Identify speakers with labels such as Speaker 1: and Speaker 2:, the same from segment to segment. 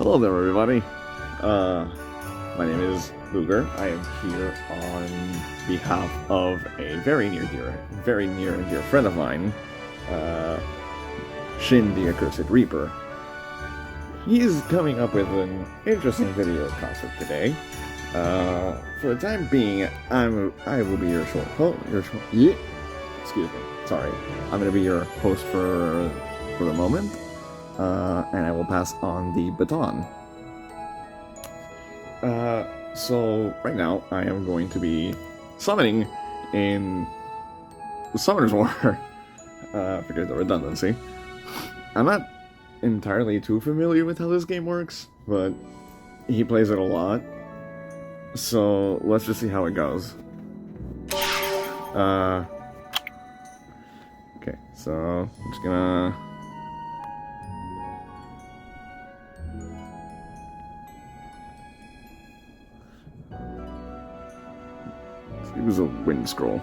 Speaker 1: Hello there, everybody. My name is Luger. I am here on behalf of a very near and dear friend of mine, Shin the Accursed Reaper. He's coming up with an interesting video concept today. For the time being, I will be your excuse me. Sorry, I'm gonna be your host for the moment. And I will pass on the baton. So right now I am going to be summoning in Summoner's War. Forget the redundancy. I'm not entirely too familiar with how this game works, but he plays it a lot. So let's just see how it goes. Okay, so I'm just gonna... It was a wind scroll.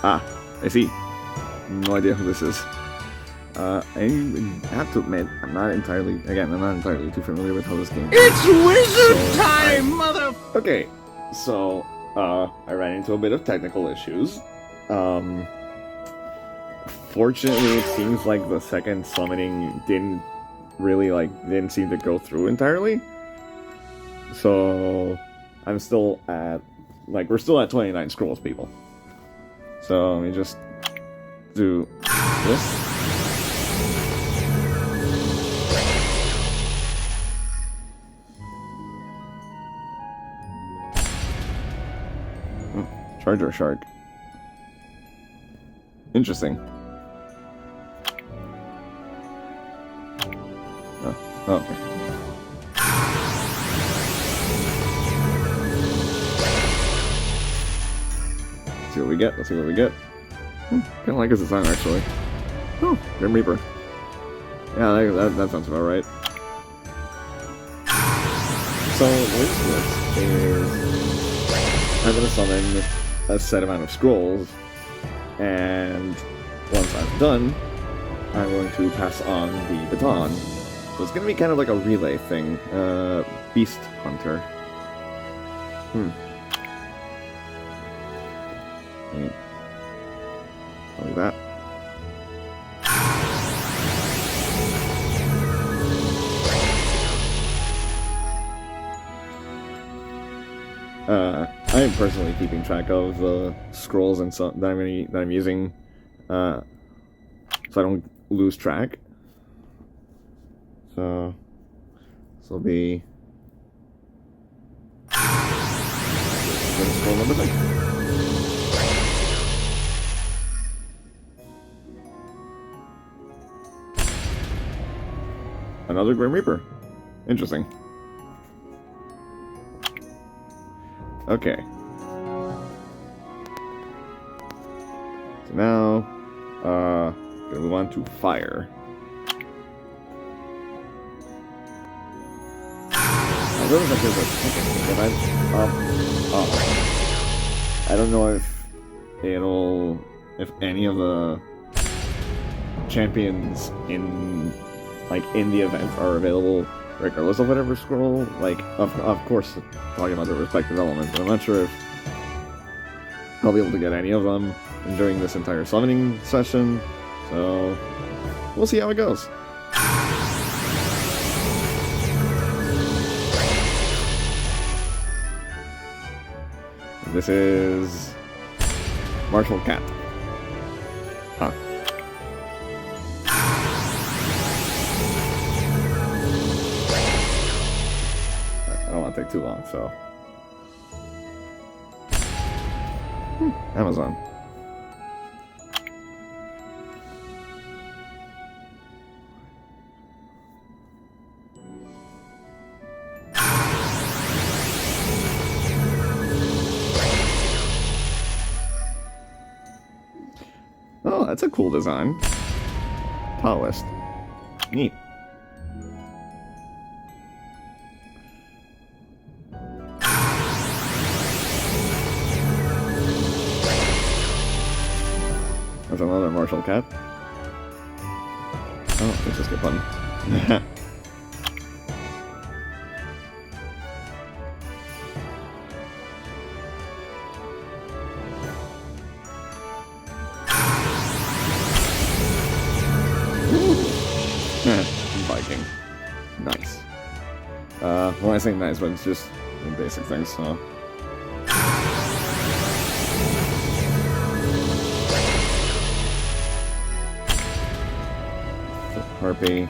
Speaker 1: Ah, I see. No idea who this is. I have to admit, I'm not entirely too familiar with how this game works.
Speaker 2: It's wizard time, mother...
Speaker 1: Okay. So, I ran into a bit of technical issues. Fortunately, it seems like the second summoning didn't seem to go through entirely. So, I'm still at, we're still at 29 scrolls, people. So, let me just do this. Charger Shark. Interesting. Oh, okay. Let's see what we get. Kind of like his design, actually. Oh, Grim Reaper. Yeah, that sounds about right. So, the way this works is... I'm going to summon a set amount of scrolls, and once I'm done, I'm going to pass on the baton. So it's going to be kind of like a relay thing. Beast Hunter. Like that. I am personally keeping track of the scrolls and so that I'm using, so I don't lose track. So this will be scroll number 6. Another Grim Reaper. Interesting. Okay. So now, gonna move on to fire. I noticed that there's a second event I don't know if any of the champions in the event are available regardless of whatever scroll, of course, talking about the respective elements, but I'm not sure if I'll be able to get any of them during this entire summoning session, so we'll see how it goes. This is Martial Cat. Huh. Take too long, so Amazon. Oh, that's a cool design. Taoist. Neat. Marshall Cat. Oh, let's just get button. Viking. Nice. Well, I say nice, but it's just basic things, so. Harpy.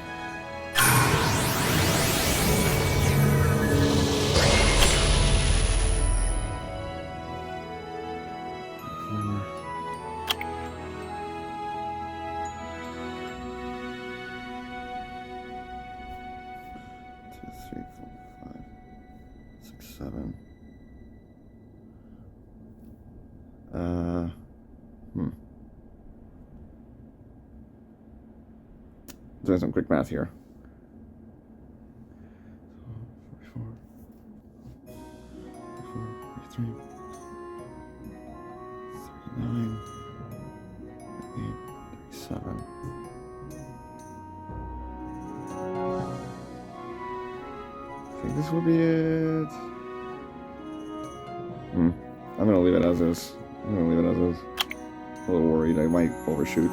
Speaker 1: Doing some quick math here. 44, 43, 39, 38, 37. I think this will be it. I'm gonna leave it as is. I'm gonna leave it as is. A little worried I might overshoot.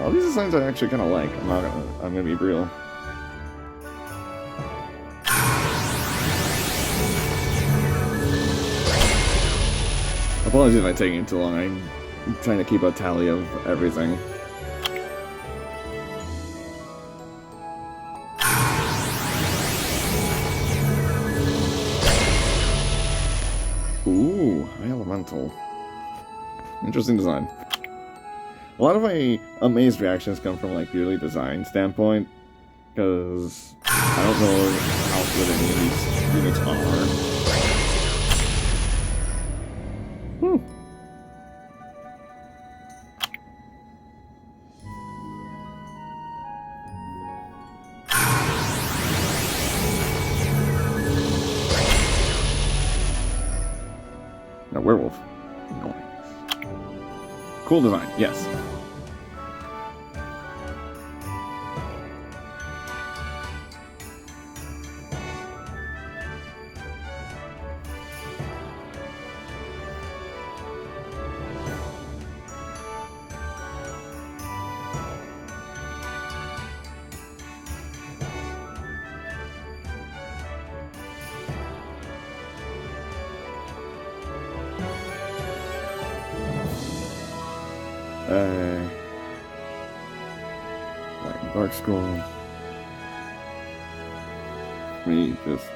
Speaker 1: All these designs I actually kind of like. I'm gonna be real. Apologies if I'm taking too long. I'm trying to keep a tally of everything. Ooh, high elemental. Interesting design. A lot of my amazed reactions come from like purely design standpoint, because I don't know how good any of these units are. Now, werewolf. Nice. Cool design, yes. Like Dark Scroll. Me just.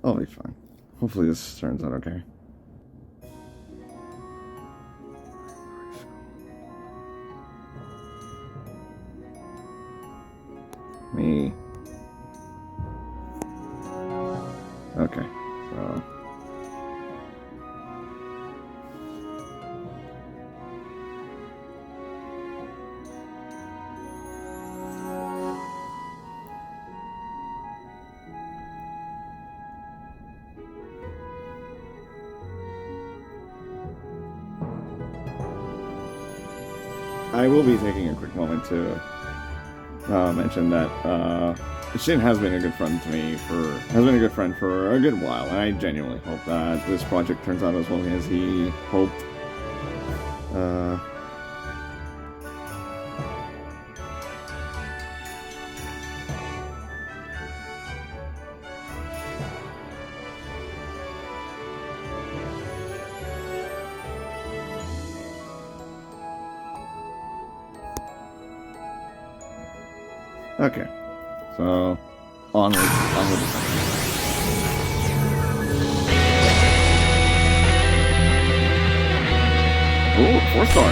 Speaker 1: I'll be fine. Hopefully this turns out okay. Me. Okay, so. I will be taking a quick moment to mention that Shin has been a good friend to me for a good while, and I genuinely hope that this project turns out as well as he hoped. Okay. So, onward the summon. Ooh, 4-star.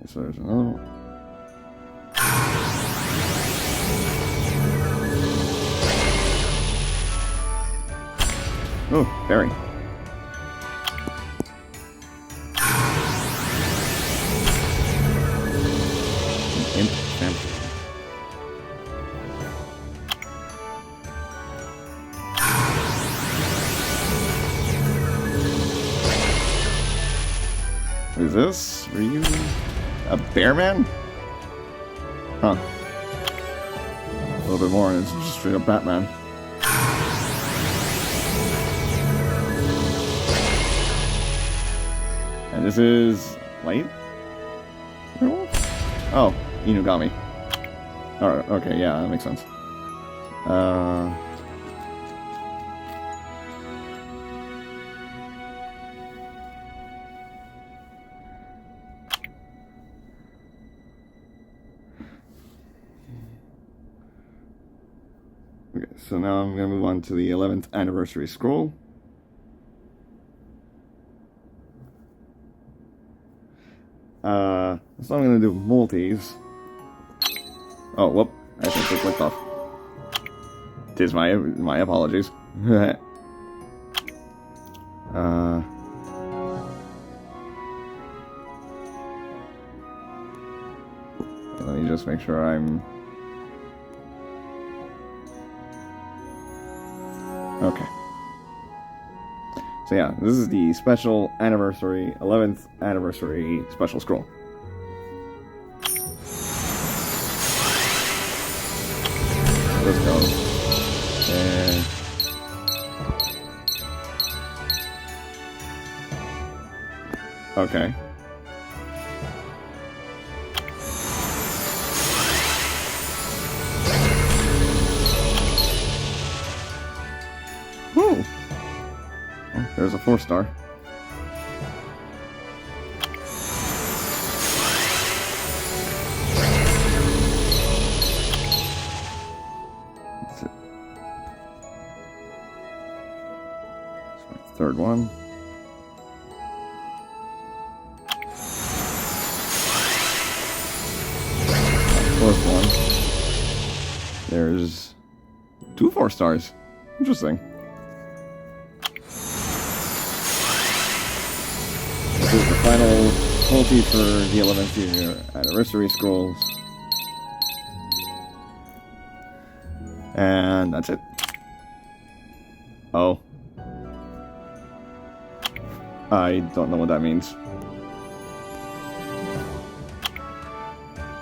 Speaker 1: So there's another one. Oh, berry. Imp champion. What is this? Were you a bear man? Huh. A little bit more and it's just straight up Batman. And this is light? Oh, Inugami. Alright, okay, yeah, that makes sense. Okay, so now I'm going to move on to the 11th anniversary scroll. So I'm going to do multis. Oh, whoop. I think it clicked off. Tis my apologies. Let me just make sure I'm... Okay. So yeah, this is the special anniversary, 11th anniversary special scroll. Let's go. And... Okay. Woo! Oh, there's a 4-star. That's it. That's my third one. Fourth one. There's 2 4-stars. Interesting. This is the final multi for the 11th year anniversary scrolls. And that's it. Oh. I don't know what that means.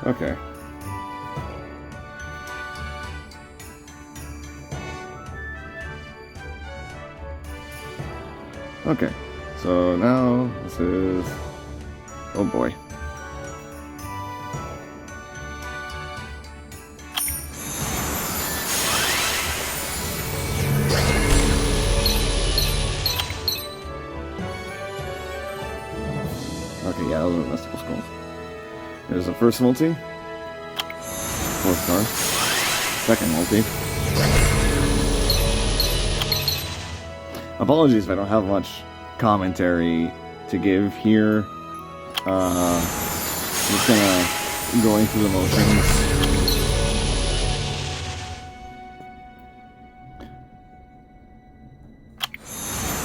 Speaker 1: Okay. Okay. So now this is... Oh boy. Okay, yeah, those are mystical scrolls. Here's the first multi. 4-star. Second multi. Apologies if I don't have much commentary to give here. Just kinda going through the motions.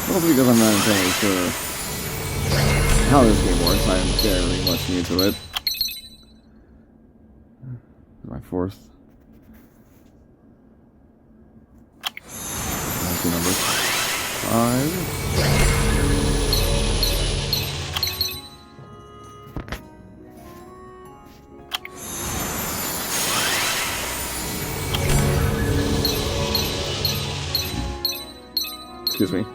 Speaker 1: Mostly because I'm not entirely sure how this game works. I'm very much new to it. My 4th. Multi number 5. Excuse me.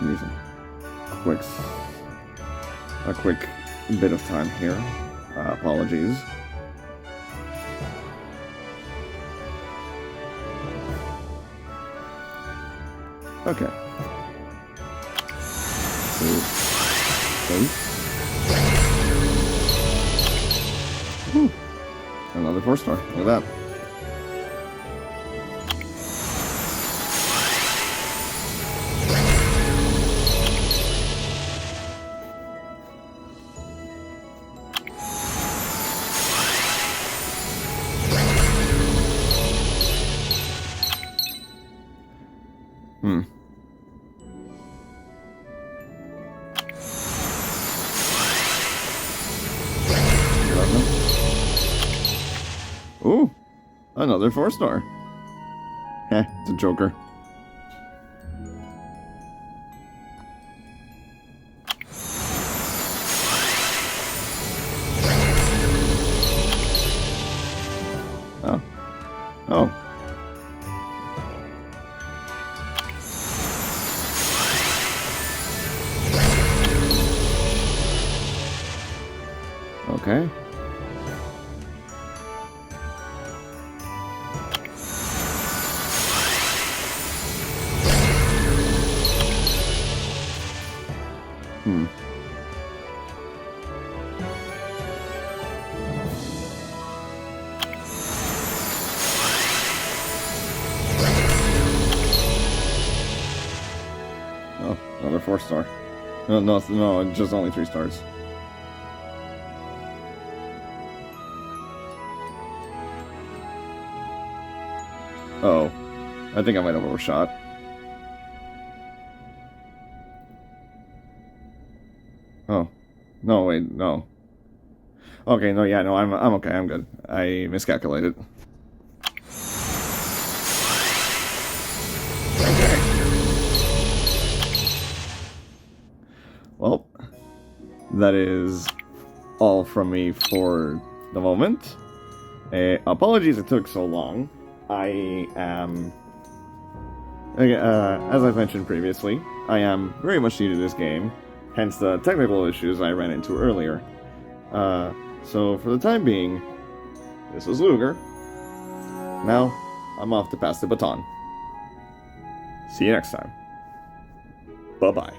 Speaker 1: Need a quick bit of time here. Apologies. Okay. Whew. Another 4-star. Look at that. Ooh, another 4-star. Heh, it's a joker. Oh. Oh. Okay. Oh, another 4-star. No, just only 3 stars. Oh, I think I might have overshot. Oh, no, wait, no. Okay, no, yeah, no, I'm okay, I'm good. I miscalculated. Okay. Well, that is all from me for the moment. Apologies it took so long. I am, as I've mentioned previously, I am very much new to this game, hence the technical issues I ran into earlier. So for the time being, this was Luger. Now, I'm off to pass the baton. See you next time. Bye-bye.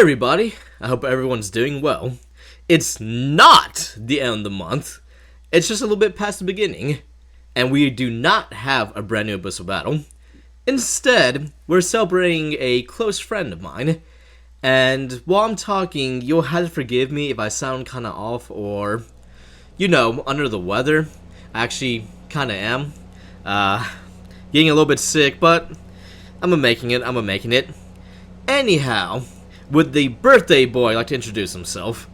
Speaker 3: everybody, I hope everyone's doing well. It's not the end of the month, it's just a little bit past the beginning, and we do not have a brand new Abyssal Battle. Instead, we're celebrating a close friend of mine, and while I'm talking, you'll have to forgive me if I sound kinda off or, under the weather. I actually kinda am. Getting a little bit sick, but I'm making it. Anyhow, would the birthday boy like to introduce himself?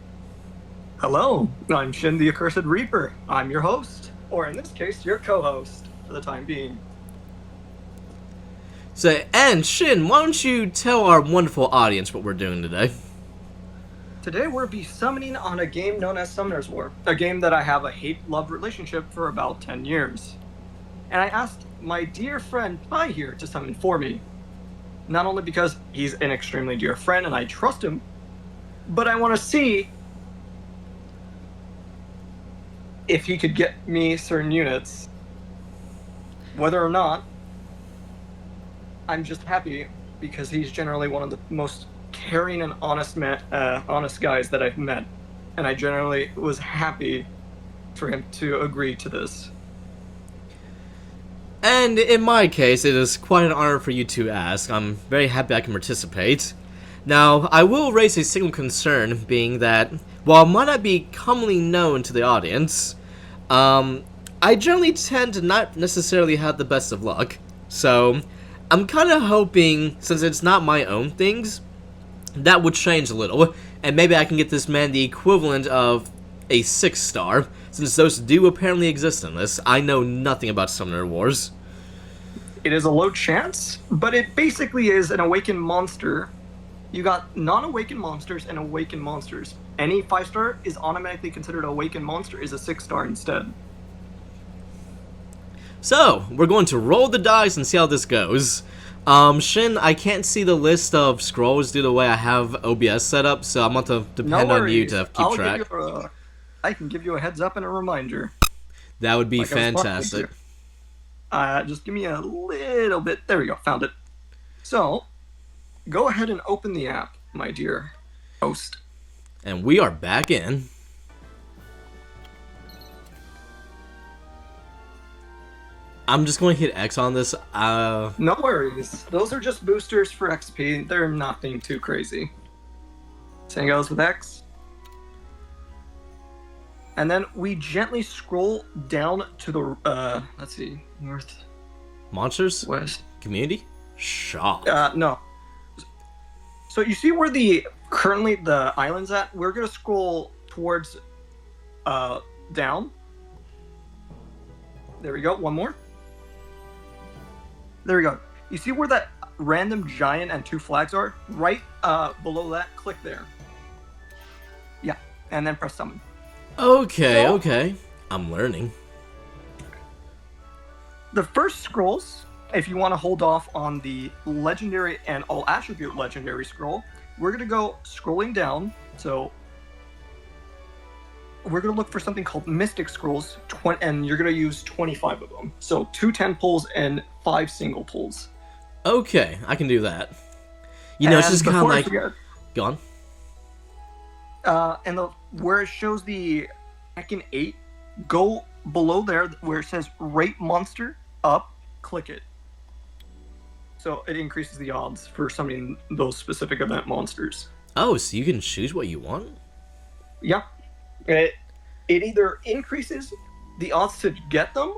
Speaker 4: Hello, I'm Shin the Accursed Reaper. I'm your host, or in this case, your co-host, for the time being.
Speaker 3: So, and Shin, why don't you tell our wonderful audience what we're doing today?
Speaker 4: Today we'll be summoning on a game known as Summoner's War, a game that I have a hate-love relationship for about 10 years. And I asked my dear friend Pi here to summon for me. Not only because he's an extremely dear friend and I trust him, but I want to see if he could get me certain units. Whether or not, I'm just happy because he's generally one of the most caring and honest guys that I've met, and I generally was happy for him to agree to this.
Speaker 3: And in my case, it is quite an honor for you to ask. I'm very happy I can participate. Now, I will raise a single concern, being that, while it might not be commonly known to the audience, I generally tend to not necessarily have the best of luck. So, I'm kind of hoping, since it's not my own things, that would change a little, and maybe I can get this man the equivalent of a 6-star, since those do apparently exist in this. I know nothing about Summoner Wars.
Speaker 4: It is a low chance, but it basically is an awakened monster. You got non-awakened monsters and awakened monsters. Any 5-star is automatically considered an awakened monster is a 6-star instead.
Speaker 3: So, we're going to roll the dice and see how this goes. Shin, I can't see the list of scrolls due to the way I have OBS set up, so I'm going to depend on you to keep track.
Speaker 4: I can give you a heads up and a reminder.
Speaker 3: That would be fantastic.
Speaker 4: Just give me a little bit. There we go, found it. So, go ahead and open the app, my dear host.
Speaker 3: And we are back in. I'm just going to hit X on this.
Speaker 4: No worries. Those are just boosters for XP. They're nothing too crazy. Same goes with X. And then we gently scroll down to the, let's see, north.
Speaker 3: Monsters?
Speaker 4: West.
Speaker 3: Community? Shop.
Speaker 4: No. So you see where currently the island's at? We're going to scroll towards, down. There we go. One more. There we go. You see where that random giant and 2 flags are? Right below that, click there. Yeah, and then press summon.
Speaker 3: Okay. I'm learning.
Speaker 4: The first scrolls, if you want to hold off on the legendary and all attribute legendary scroll, we're going to go scrolling down. So we're going to look for something called Mystic Scrolls, and you're going to use 25 of them. So 2 10 pulls and 5 single pulls.
Speaker 3: Okay, I can do that. It's just kind of like... Go on.
Speaker 4: And where it shows the second 8, go below there where it says Rate Monster up, click it. So it increases the odds for summoning those specific event monsters.
Speaker 3: Oh, so you can choose what you want?
Speaker 4: Yeah. It either increases the odds to get them,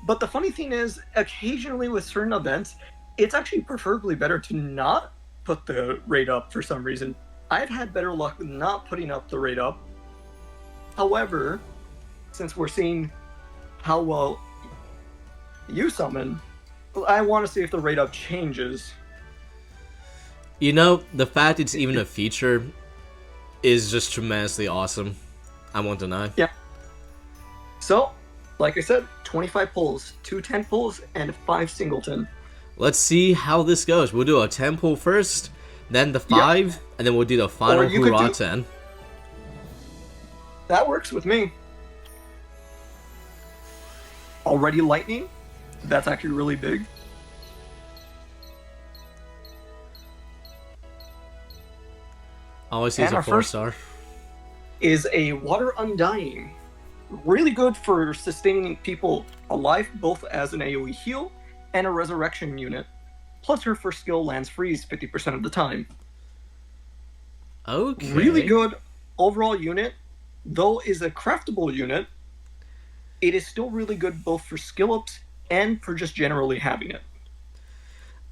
Speaker 4: but the funny thing is, occasionally with certain events, it's actually preferably better to not put the rate up for some reason. I've had better luck not putting up the rate up. However, since we're seeing how well you summon, I want to see if the rate up changes.
Speaker 3: The fact it's even a feature is just tremendously awesome. I won't deny.
Speaker 4: Yeah. So, like I said, 25 pulls, 2 10 pulls, and 5 singleton.
Speaker 3: Let's see how this goes. We'll do a 10 pull first, then the 5, and then we'll do the final Hoorah 10.
Speaker 4: That works with me. Already lightning? That's actually really big.
Speaker 3: All I see is
Speaker 4: And
Speaker 3: a
Speaker 4: our
Speaker 3: 4-star.
Speaker 4: Is a Water Undying. Really good for sustaining people alive, both as an AoE heal and a resurrection unit. Plus her first skill lands freeze 50% of the time.
Speaker 3: Okay.
Speaker 4: Really good overall unit, though is a craftable unit. It is still really good both for skill ups and for just generally having it.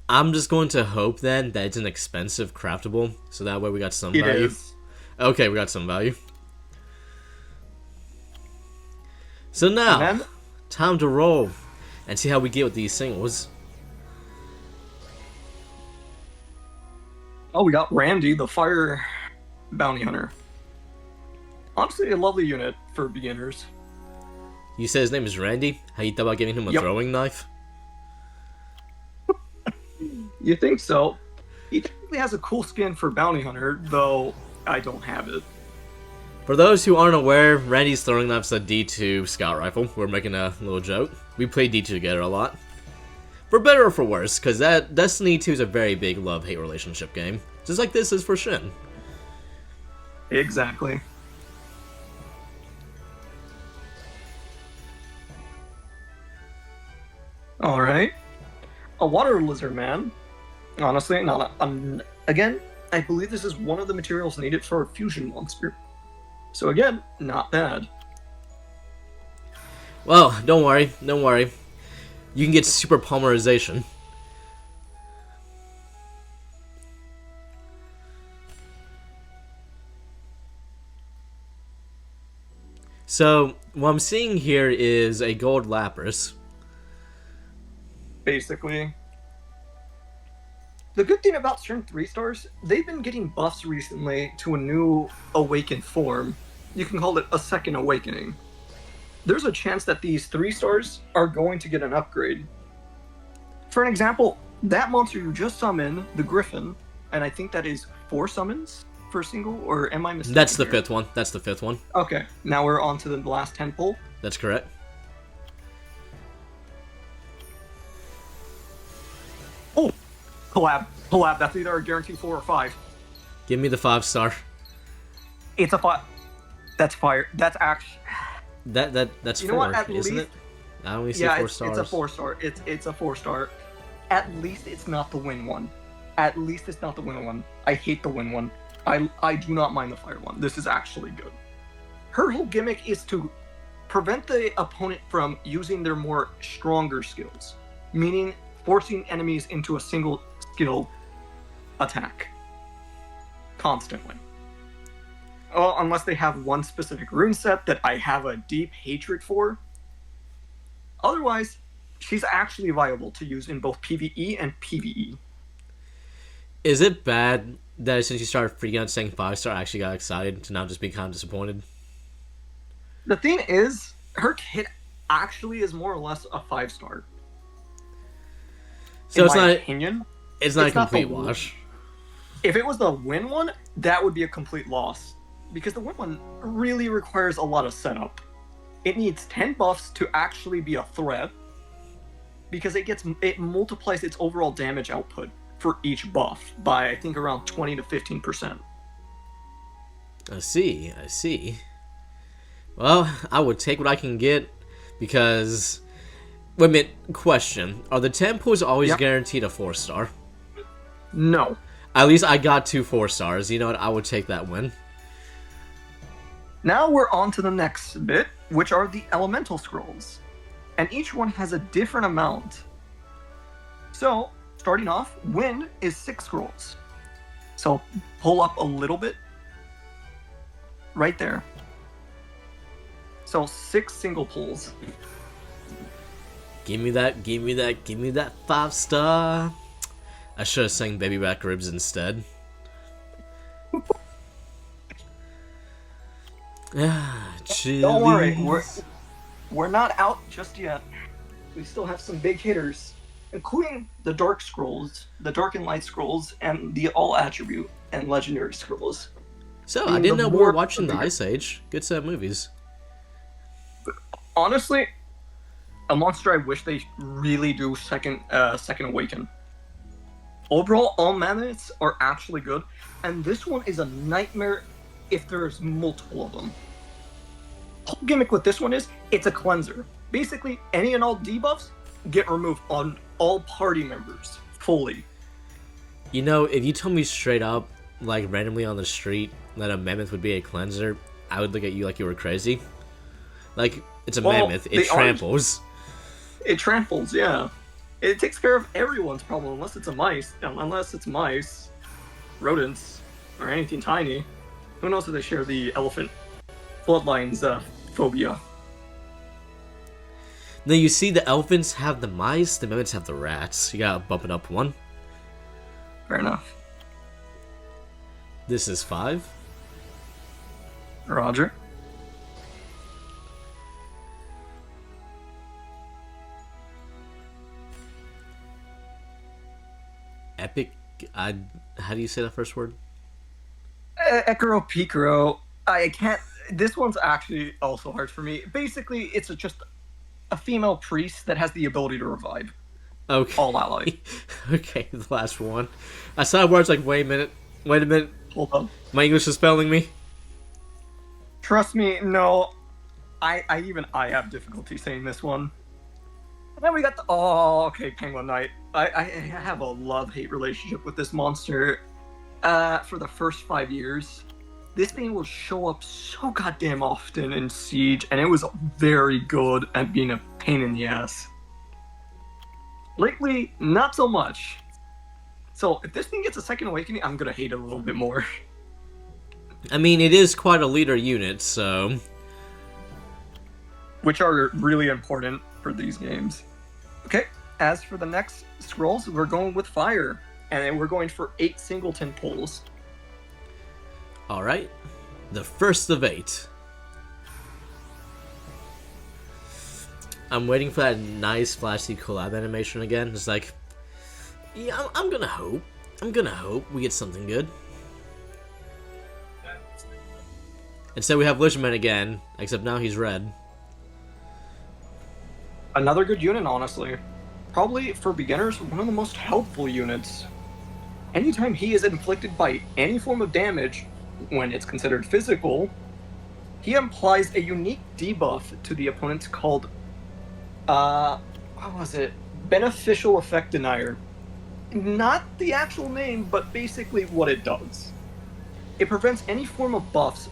Speaker 3: I'm just going to hope then that it's an expensive craftable, so that way we got some
Speaker 4: It
Speaker 3: value.
Speaker 4: is.
Speaker 3: Okay, we got some value. So now,
Speaker 4: And then,
Speaker 3: time to roll and see how we get with these singles.
Speaker 4: we got Randy, the fire bounty hunter. Honestly, a lovely unit for beginners.
Speaker 3: You said his name is Randy? How you thought about giving him a
Speaker 4: Yep.
Speaker 3: throwing knife?
Speaker 4: You think so? He technically has a cool skin for bounty hunter, though I don't have it.
Speaker 3: For those who aren't aware, Randy's throwing knife's a D2 scout rifle. We're making a little joke. We play D2 together a lot. For better or for worse, because that Destiny 2 is a very big love-hate relationship game. Just like this is for Shin.
Speaker 4: Exactly. Alright. A water lizard man. Honestly, again, I believe this is one of the materials needed for a fusion monster. So again, not bad.
Speaker 3: Well, don't worry, don't worry. You can get super polymerization. So, what I'm seeing here is a gold lapis.
Speaker 4: Basically. The good thing about certain 3-stars, they've been getting buffs recently to a new awakened form. You can call it a second awakening. There's a chance that these 3-stars are going to get an upgrade. For an example, that monster you just summoned, the Griffin, and I think that is 4 summons for a single, or am I mistaken?
Speaker 3: That's the
Speaker 4: here?
Speaker 3: 5th one. That's the 5th one.
Speaker 4: Okay, now we're on to the last 10 pull.
Speaker 3: That's correct.
Speaker 4: Oh! Collab, that's either a guarantee 4 or 5.
Speaker 3: Give me the 5-star.
Speaker 4: It's a 5. That's fire. That's actually...
Speaker 3: That's
Speaker 4: You
Speaker 3: 4,
Speaker 4: know what, at
Speaker 3: isn't
Speaker 4: least-
Speaker 3: it? I only see
Speaker 4: Yeah,
Speaker 3: 4
Speaker 4: it's
Speaker 3: stars.
Speaker 4: a 4-star. It's a 4-star. At least it's not the win one. At least it's not the win one. I hate the win one. I do not mind the fire one. This is actually good. Her whole gimmick is to prevent the opponent from using their more stronger skills, meaning forcing enemies into a single skill attack constantly. Oh, unless they have one specific rune set that I have a deep hatred for. Otherwise, she's actually viable to use in both PvE and PvE.
Speaker 3: Is it bad that since you started freaking out saying 5-star, I actually got excited to now just be kind of disappointed?
Speaker 4: The thing is, her kit actually is more or less a 5-star.
Speaker 3: So it's
Speaker 4: in my
Speaker 3: not.
Speaker 4: opinion.
Speaker 3: It's not a
Speaker 4: it's not the-
Speaker 3: complete wash.
Speaker 4: If it was the win one, that would be a complete loss. Because the win one really requires a lot of setup. It needs 10 buffs to actually be a threat. Because it multiplies its overall damage output for each buff by I think around 20 to 15%.
Speaker 3: I see. Well, I would take what I can get because. Wait a minute, question. Are the tempos always
Speaker 4: Yep.
Speaker 3: guaranteed a 4-star?
Speaker 4: No.
Speaker 3: At least I got 2 4-stars. You know what? I would take that win.
Speaker 4: Now we're on to the next bit, which are the elemental scrolls. And each one has a different amount. So, starting off, wind is 6 scrolls. So, pull up a little bit. Right there. So, 6 single pulls.
Speaker 3: Give me that 5-star. I should have sang Baby Back Ribs instead.
Speaker 4: Don't worry, we're not out just yet. We still have some big hitters, including the Dark Scrolls, the Dark and Light Scrolls, and the All Attribute and Legendary Scrolls.
Speaker 3: So, I
Speaker 4: Being
Speaker 3: didn't
Speaker 4: the
Speaker 3: know we were
Speaker 4: more-
Speaker 3: watching the Ice Age. Good set of movies.
Speaker 4: Honestly, a monster I wish they really do second Awaken. Overall, all mammoths are actually good, and this one is a nightmare if there's multiple of them. Whole gimmick with this one is it's a cleanser. Basically, any and all debuffs get removed on all party members fully.
Speaker 3: You know, if you told me straight up, like randomly on the street, that a mammoth would be a cleanser, I would look at you like you were crazy. Like, it's a mammoth, it tramples.
Speaker 4: It tramples, yeah. It takes care of everyone's problem, unless it's mice, rodents, or anything tiny. Who knows if they share the elephant bloodlines phobia?
Speaker 3: Now you see the elephants have the mice, the mammoths have the rats. You gotta bump it up one.
Speaker 4: Fair enough.
Speaker 3: This is 5.
Speaker 4: Roger.
Speaker 3: Epic. How do you say that first word?
Speaker 4: Ekaro Picaro. I can't. This one's actually also hard for me. Basically, it's just a female priest that has the ability to revive.
Speaker 3: Okay.
Speaker 4: All ally.
Speaker 3: Okay, the last one. I saw words like, wait a minute.
Speaker 4: Hold on.
Speaker 3: My English is failing me.
Speaker 4: Trust me, no. I have difficulty saying this one. And then we got the okay, Penguin Knight. I have a love-hate relationship with this monster. For the first 5 years, this thing will show up so goddamn often in Siege, and it was very good at being a pain in the ass. Lately, not so much. So if this thing gets a second awakening, I'm gonna hate it a little bit more.
Speaker 3: I mean, it is quite a leader unit, so...
Speaker 4: Which are really important for these games. Okay, as for the next scrolls, we're going with fire. And then we're going for 8 singleton pulls.
Speaker 3: Alright. The first of 8. I'm waiting for that nice flashy collab animation again. It's like... Yeah, I'm gonna hope. We get something good. Instead we have Lugerman again, except now he's red.
Speaker 4: Another good unit, honestly. Probably, for beginners, one of the most helpful units. Anytime he is inflicted by any form of damage, when it's considered physical, he applies a unique debuff to the opponent called, what was it? Beneficial Effect Denier. Not the actual name, but basically what it does. It prevents any form of buffs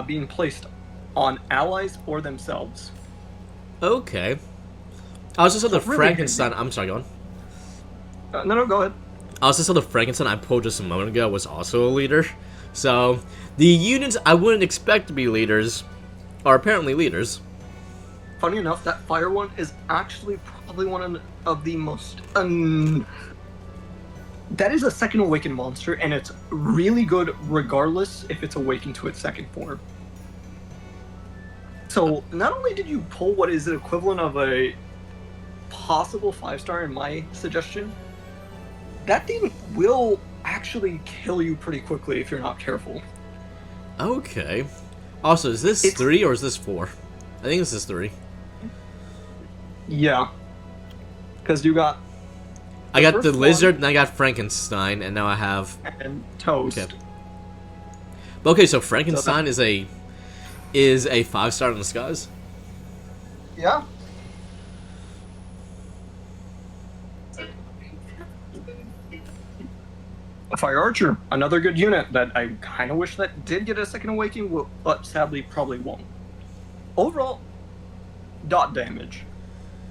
Speaker 4: being placed on allies or themselves.
Speaker 3: Okay. I was just on the
Speaker 4: really
Speaker 3: Frankenstein. I'm sorry, go on.
Speaker 4: No, go ahead.
Speaker 3: I was just on the Frankenstein I pulled just a moment ago was also a leader. So, the units I wouldn't expect to be leaders are apparently leaders.
Speaker 4: Funny enough, that fire one is actually probably one of the most... that is a second awakened monster, and it's really good regardless if it's awakened to its second form. So, not only did you pull what is the equivalent of a possible 5-star in my suggestion, that thing will actually kill you pretty quickly if you're not careful.
Speaker 3: Okay. Also, is this 3 or is this 4? I think this is 3.
Speaker 4: Yeah. Because you got...
Speaker 3: I got the lizard, and I got Frankenstein, and now I have...
Speaker 4: And Toast.
Speaker 3: Okay, okay, so Frankenstein is a 5-star in disguise?
Speaker 4: Yeah. Fire Archer, another good unit that I kind of wish that did get a second awakening, but sadly probably won't. Overall, dot damage.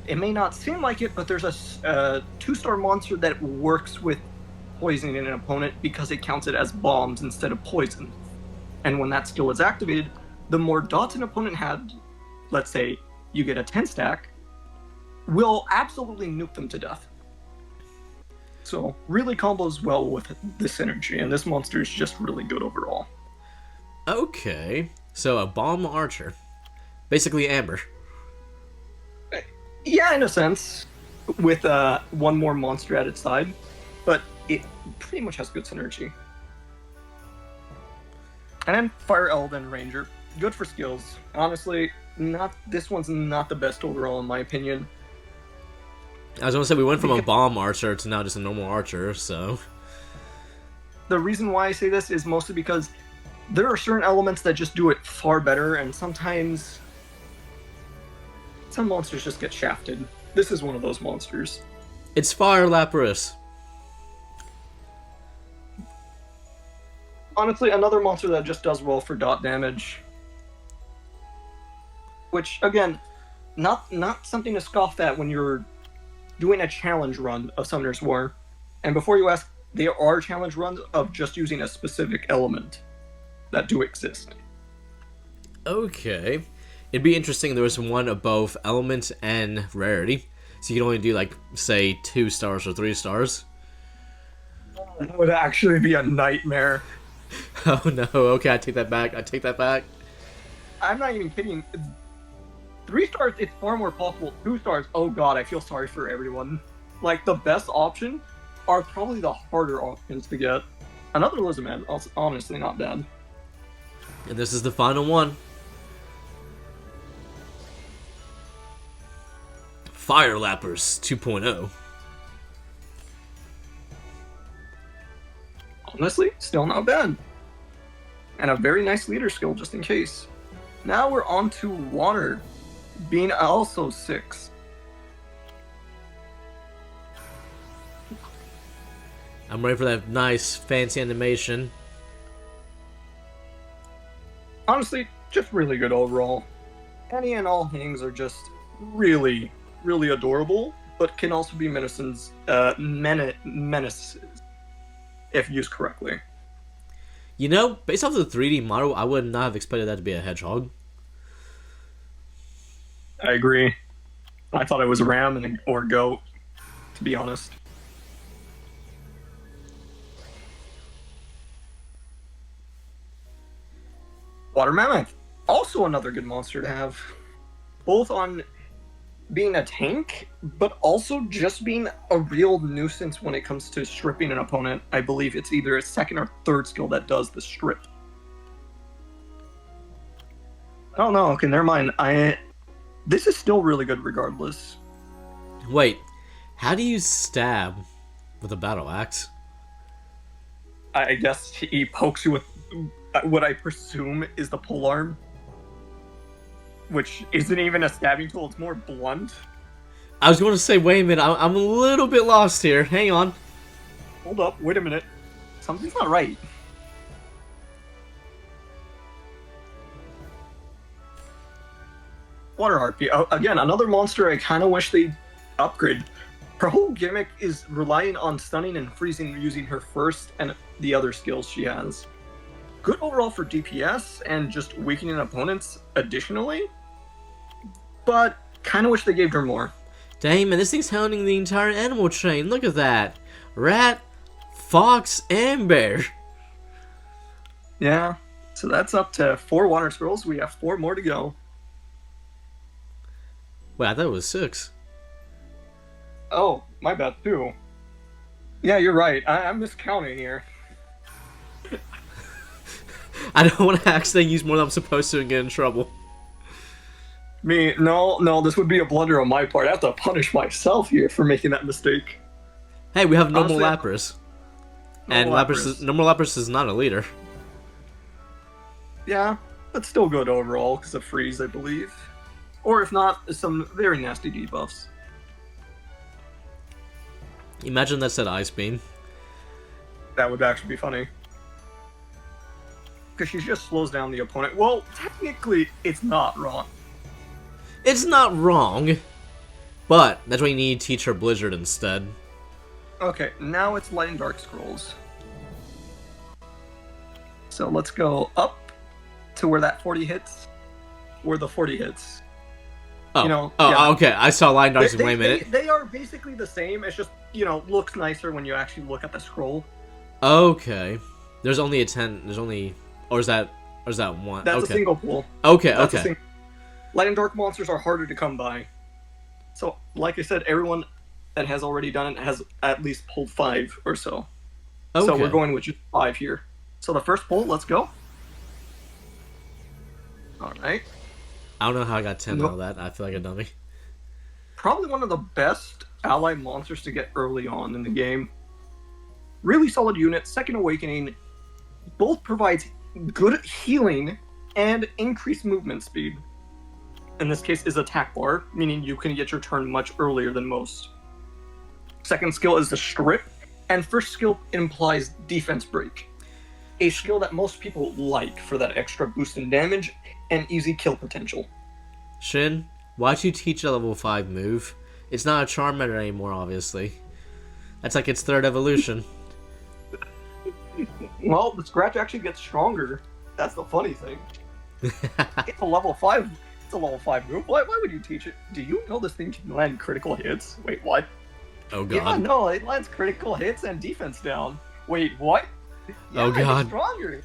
Speaker 4: It may not seem like it, but there's a 2-star monster that works with poisoning an opponent because it counts it as bombs instead of poison. And when that skill is activated, the more dots an opponent had, let's say you get a 10 stack, will absolutely nuke them to death. So, really combos well with this synergy, and this monster is just really good overall.
Speaker 3: Okay, so a bomb archer. Basically Amber.
Speaker 4: Yeah, in a sense, with one more monster at its side, but it pretty much has good synergy. And then Fire Elven Ranger, good for skills. Honestly, this one's not the best overall in my opinion.
Speaker 3: I was gonna say we went from a bomb archer to now just a normal archer, so
Speaker 4: The reason why I say this is mostly because there are certain elements that just do it far better, and sometimes some monsters just get shafted. This is one of those monsters.
Speaker 3: it's Fire Lapras.
Speaker 4: Honestly, another monster that just does well for dot damage. Which, again, not something to scoff at when you're doing a challenge run of Summoner's War. And before you ask, there are challenge runs of just using a specific element that do exist.
Speaker 3: Okay. It'd be interesting if there was one of both element and rarity. So you can only do, like, say, 2 stars or 3 stars.
Speaker 4: That would actually be a nightmare.
Speaker 3: Oh no, okay, I take that back.
Speaker 4: I'm not even kidding. 3 stars, it's far more possible. 2 stars, oh god, I feel sorry for everyone. Like, the best option are probably the harder options to get. Another Lizardman, honestly not bad.
Speaker 3: And this is the final one. Fire Lappers 2.0.
Speaker 4: Honestly, still not bad. And a very nice leader skill, just in case. Now we're on to Water, being also 6.
Speaker 3: I'm ready for that nice, fancy animation.
Speaker 4: Honestly, just really good overall. Any and all things are just really, really adorable, but can also be menaces if used correctly.
Speaker 3: You know, based off the 3D model, I would not have expected that to be a hedgehog.
Speaker 4: I agree. I thought it was a ram or goat, to be honest. Water Mammoth, also another good monster to have. Both on being a tank, but also just being a real nuisance when it comes to stripping an opponent. I believe it's either a second or third skill that does the strip. Oh no, okay, never mind. This is still really good regardless.
Speaker 3: Wait, how do you stab with a battle axe?
Speaker 4: I guess he pokes you with what I presume is the polearm, which isn't even a stabbing tool, it's more blunt.
Speaker 3: I was going to say, wait a minute, I'm a little bit lost here. Hang on.
Speaker 4: Hold up, wait a minute. Something's not right. Water Harpy. Again, another monster I kind of wish they'd upgrade. Her whole gimmick is relying on stunning and freezing using her first and the other skills she has. Good overall for DPS and just weakening opponents additionally, but kind of wish they gave her more.
Speaker 3: Dang, man, this thing's hounding the entire animal chain. Look at that. Rat, fox, and bear.
Speaker 4: Yeah, so that's up to 4 water scrolls. We have 4 more to go.
Speaker 3: Wait, I thought it was 6.
Speaker 4: Oh, my bad too. Yeah, you're right. I'm miscounting here.
Speaker 3: I don't want to accidentally use more than I'm supposed to and get in trouble.
Speaker 4: No, this would be a blunder on my part. I have to punish myself here for making that mistake.
Speaker 3: Hey, we have normal
Speaker 4: Honestly,
Speaker 3: Lapras. And normal Lapras is not a leader.
Speaker 4: Yeah, but still good overall because of freeze, I believe. Or if not, some very nasty debuffs.
Speaker 3: Imagine that said Ice Beam.
Speaker 4: That would actually be funny. Because she just slows down the opponent. Well, technically, it's not wrong.
Speaker 3: It's not wrong, but that's why you need to teach her Blizzard instead.
Speaker 4: Okay, now it's Light and Dark Scrolls. So let's go up to where that 40 hits. Where the 40 hits.
Speaker 3: Oh,
Speaker 4: You know,
Speaker 3: yeah. Okay, I saw Lion Darks. Wait a minute.
Speaker 4: They are basically the same. It's just, looks nicer when you actually look at the scroll.
Speaker 3: Okay. There's only a 10. There's only... Or is that one?
Speaker 4: That's
Speaker 3: okay.
Speaker 4: a single pool.
Speaker 3: Okay,
Speaker 4: That's
Speaker 3: okay.
Speaker 4: Light and Dark monsters are harder to come by. So, like I said, everyone that has already done it has at least pulled 5 or so.
Speaker 3: Okay.
Speaker 4: So we're going with just 5 here. So the first pull, let's go. Alright.
Speaker 3: I don't know how I got 10
Speaker 4: Nope.
Speaker 3: out of that. I feel like a dummy.
Speaker 4: Probably one of the best ally monsters to get early on in the game. Really solid unit. Second Awakening both provides good healing and increased movement speed. In this case is attack bar, meaning you can get your turn much earlier than most. Second skill is the Strip, and first skill implies Defense Break, a skill that most people like for that extra boost in damage and easy kill potential.
Speaker 3: Shin, why'd you teach a level 5 move? It's not a charm meta anymore, obviously. That's like its third evolution.
Speaker 4: Well, the Scratch actually gets stronger. That's the funny thing. It's a level 5. It's a level 5 move. Why would you teach it? Do you know this thing can land critical hits? Wait, what?
Speaker 3: Oh god.
Speaker 4: Yeah, no, it lands critical hits and defense down. Wait, what? Yeah,
Speaker 3: Oh, God.
Speaker 4: It's stronger.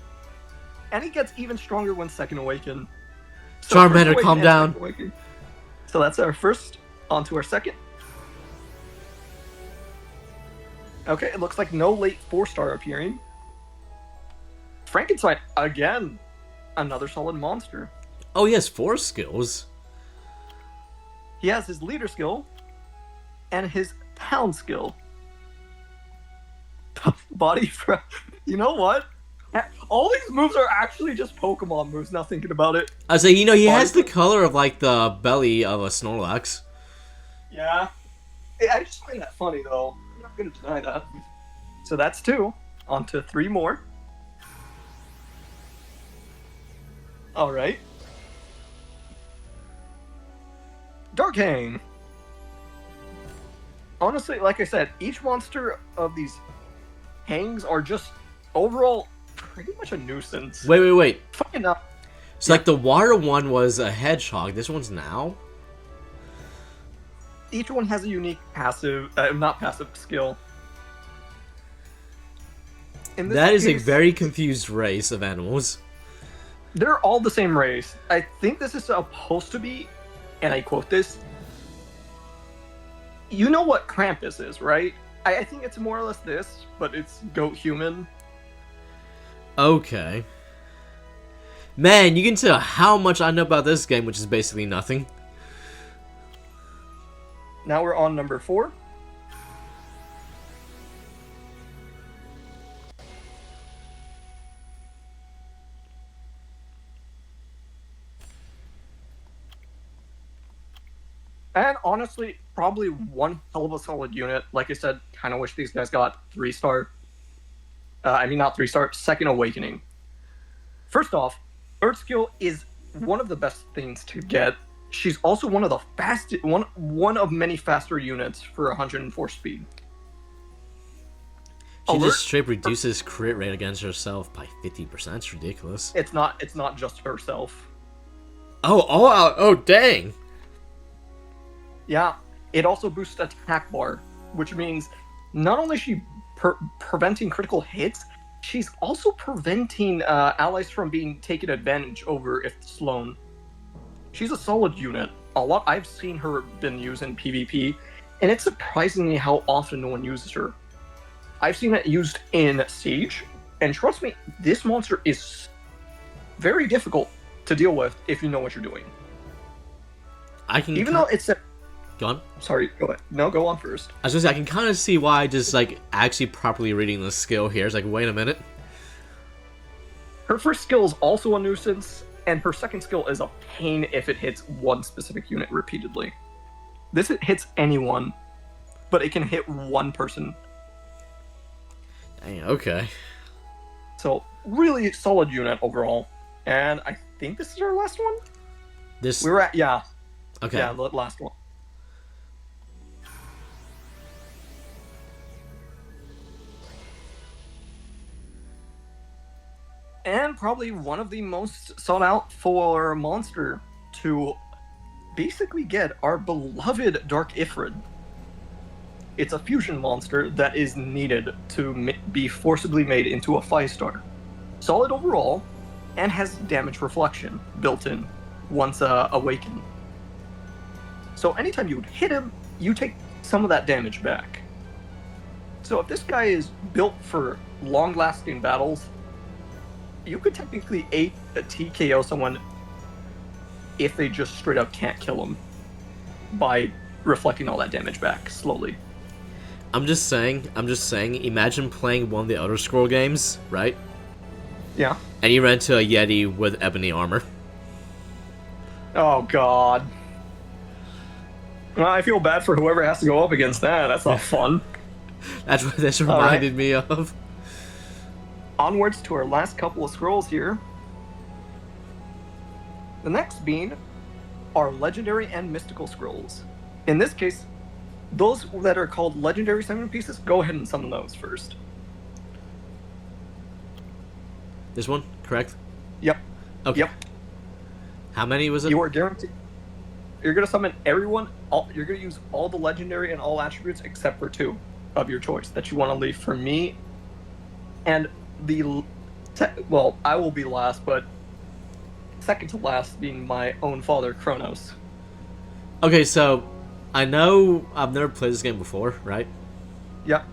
Speaker 4: And it gets even stronger when Second Awaken.
Speaker 3: Charmander,
Speaker 4: First
Speaker 3: calm
Speaker 4: Awaken and
Speaker 3: down.
Speaker 4: Second Awaken. So that's our first. On to our second. Okay, it looks like no late 4-star appearing. Frankenstein, again, another solid monster.
Speaker 3: Oh, he has 4 skills.
Speaker 4: He has his leader skill and his pound skill. Body for, you know what? All these moves are actually just Pokemon moves, now thinking about it.
Speaker 3: I was like, you know, he has the
Speaker 4: Body-
Speaker 3: color of, like, the belly of a Snorlax.
Speaker 4: Yeah. I just find that funny, though. I'm not going to deny that. So that's 2. On to 3 more. Alright. Darkhang. Honestly, like I said, each monster of these hangs are just overall pretty much a nuisance.
Speaker 3: Wait.
Speaker 4: Fucking up.
Speaker 3: So, like, the water one was a hedgehog. This one's now?
Speaker 4: Each one has a unique passive, not passive skill. In this
Speaker 3: That is a
Speaker 4: case,
Speaker 3: very confused race of animals.
Speaker 4: They're all the same race. I think this is supposed to be, and I quote this, you know what Krampus is, right? I think it's more or less this, but it's goat human.
Speaker 3: Okay. Man, you can tell how much I know about this game, which is basically nothing.
Speaker 4: Now we're on number 4. And honestly, probably one hell of a solid unit. Like I said, kind of wish these guys got 3-star. Not 3-star, Second Awakening. First off, Earth Skill is one of the best things to get. She's also one of the fastest, one of many faster units for 104 speed.
Speaker 3: She
Speaker 4: Alert-
Speaker 3: just straight reduces crit rate against herself by 50%. It's ridiculous.
Speaker 4: It's not just herself.
Speaker 3: Oh, dang!
Speaker 4: Yeah, it also boosts attack bar, which means not only is she preventing critical hits, she's also preventing allies from being taken advantage over if Sloan. She's a solid unit. I've seen her been used in PvP, and it's surprisingly how often no one uses her. I've seen it used in Siege, and trust me, this monster is very difficult to deal with if you know what you're doing. Even though it's a...
Speaker 3: Go on.
Speaker 4: Sorry, go ahead. No, go on first.
Speaker 3: I was gonna say, I can kind of see why just, like, actually properly reading the skill here. It's like, wait a minute.
Speaker 4: Her first skill is also a nuisance, and her second skill is a pain if it hits one specific unit repeatedly. This hits anyone, but it can hit one person.
Speaker 3: Dang, okay.
Speaker 4: So, really solid unit overall. And I think this is our last one?
Speaker 3: This...
Speaker 4: We were at, yeah.
Speaker 3: Okay.
Speaker 4: Yeah, the last one. And probably one of the most sought out for monster to basically get our beloved Dark Ifrit. It's a fusion monster that is needed to be forcibly made into a 5-star. Solid overall, and has damage reflection built in once awakened. So anytime you would hit him, you take some of that damage back. So if this guy is built for long-lasting battles, you could technically TKO someone if they just straight up can't kill him by reflecting all that damage back slowly.
Speaker 3: I'm just saying, imagine playing one of the Elder Scroll games, right?
Speaker 4: Yeah.
Speaker 3: And you ran into a Yeti with ebony armor.
Speaker 4: Oh god. Well, I feel bad for whoever has to go up against that. That's not fun.
Speaker 3: That's what this reminded me of.
Speaker 4: Onwards to our last couple of scrolls here. The next being are legendary and mystical scrolls. In this case, those that are called legendary summon pieces, go ahead and summon those first.
Speaker 3: This one, correct?
Speaker 4: Yep.
Speaker 3: Okay.
Speaker 4: Yep.
Speaker 3: How many was it?
Speaker 4: You are guaranteed. You're going to summon everyone. You're going to use all the legendary and all attributes except for 2 of your choice that you want to leave for me. And well, I will be last, but second to last being my own father, Kronos.
Speaker 3: Okay, so I know I've never played this game before, right?
Speaker 4: Yep.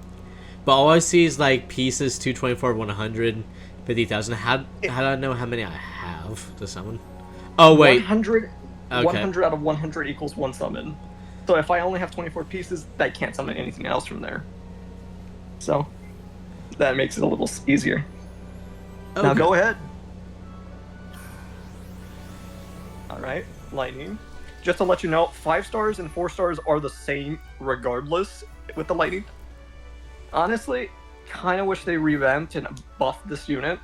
Speaker 3: But all I see is like pieces 224, 100, 50,000. How do I know how many I have to summon? Oh wait,
Speaker 4: 100,
Speaker 3: okay.
Speaker 4: 100 out of 100 equals 1 summon. So if I only have 24 pieces, I can't summon anything else from there. So that makes it a little easier.
Speaker 3: Okay.
Speaker 4: Now go ahead. Alright, lightning. Just to let you know, 5 stars and 4 stars are the same regardless with the lightning. Honestly, kind of wish they revamped and buffed this unit.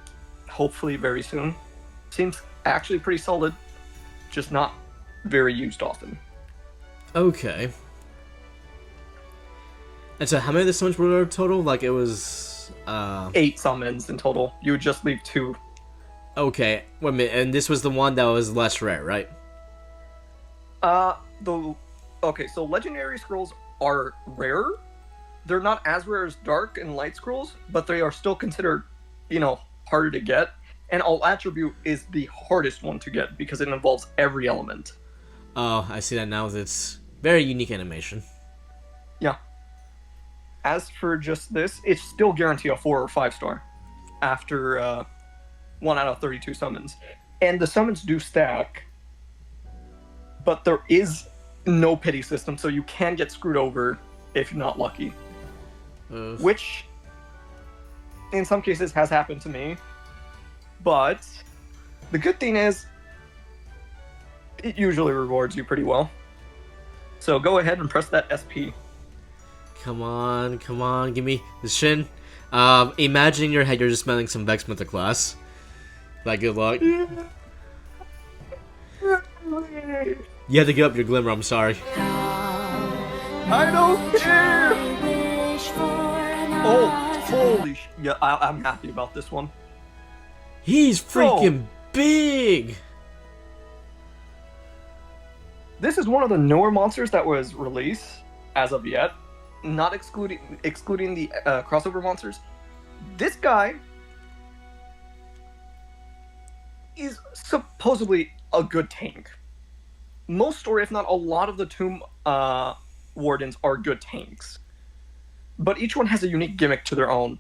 Speaker 4: Hopefully very soon. Seems actually pretty solid, just not very used often.
Speaker 3: Okay. And so how many of the summons were there total? Like it was
Speaker 4: 8 summons in total. You would just leave 2.
Speaker 3: Okay. Wait a minute, and this was the one that was less rare, right?
Speaker 4: Okay, so legendary scrolls are rare. They're not as rare as dark and light scrolls, but they are still considered, harder to get. And all attribute is the hardest one to get because it involves every element.
Speaker 3: Oh, I see that now. It's very unique animation.
Speaker 4: Yeah. As for just this, it's still guaranteed a 4 or 5 star after 1 out of 32 summons. And the summons do stack, but there is no pity system, so you can get screwed over if you're not lucky. Which, in some cases, has happened to me. But the good thing is, it usually rewards you pretty well. So go ahead and press that SP.
Speaker 3: Come on, give me the shin. Imagine in your head you're just smelling some Vex Mother class. Like, good luck. You have to give up your glimmer, I'm sorry.
Speaker 4: I don't care! Oh, holy sh... Yeah, I'm happy about this one.
Speaker 3: He's freaking big!
Speaker 4: This is one of the newer monsters that was released as of yet, not excluding the crossover monsters. This guy is supposedly a good tank. Most, or if not a lot of the Tomb Wardens are good tanks. But each one has a unique gimmick to their own.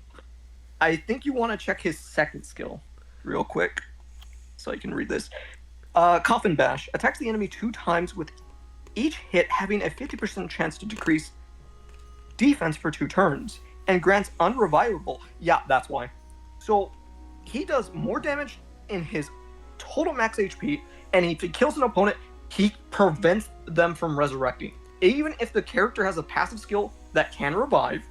Speaker 4: I think you want to check his second skill real quick, so I can read this. Coffin Bash attacks the enemy 2 times with each hit having a 50% chance to decrease defense for 2 turns, and grants unrevivable. Yeah, that's why. So he does more damage in his total max HP, and if he kills an opponent, he prevents them from resurrecting. Even if the character has a passive skill that can revive,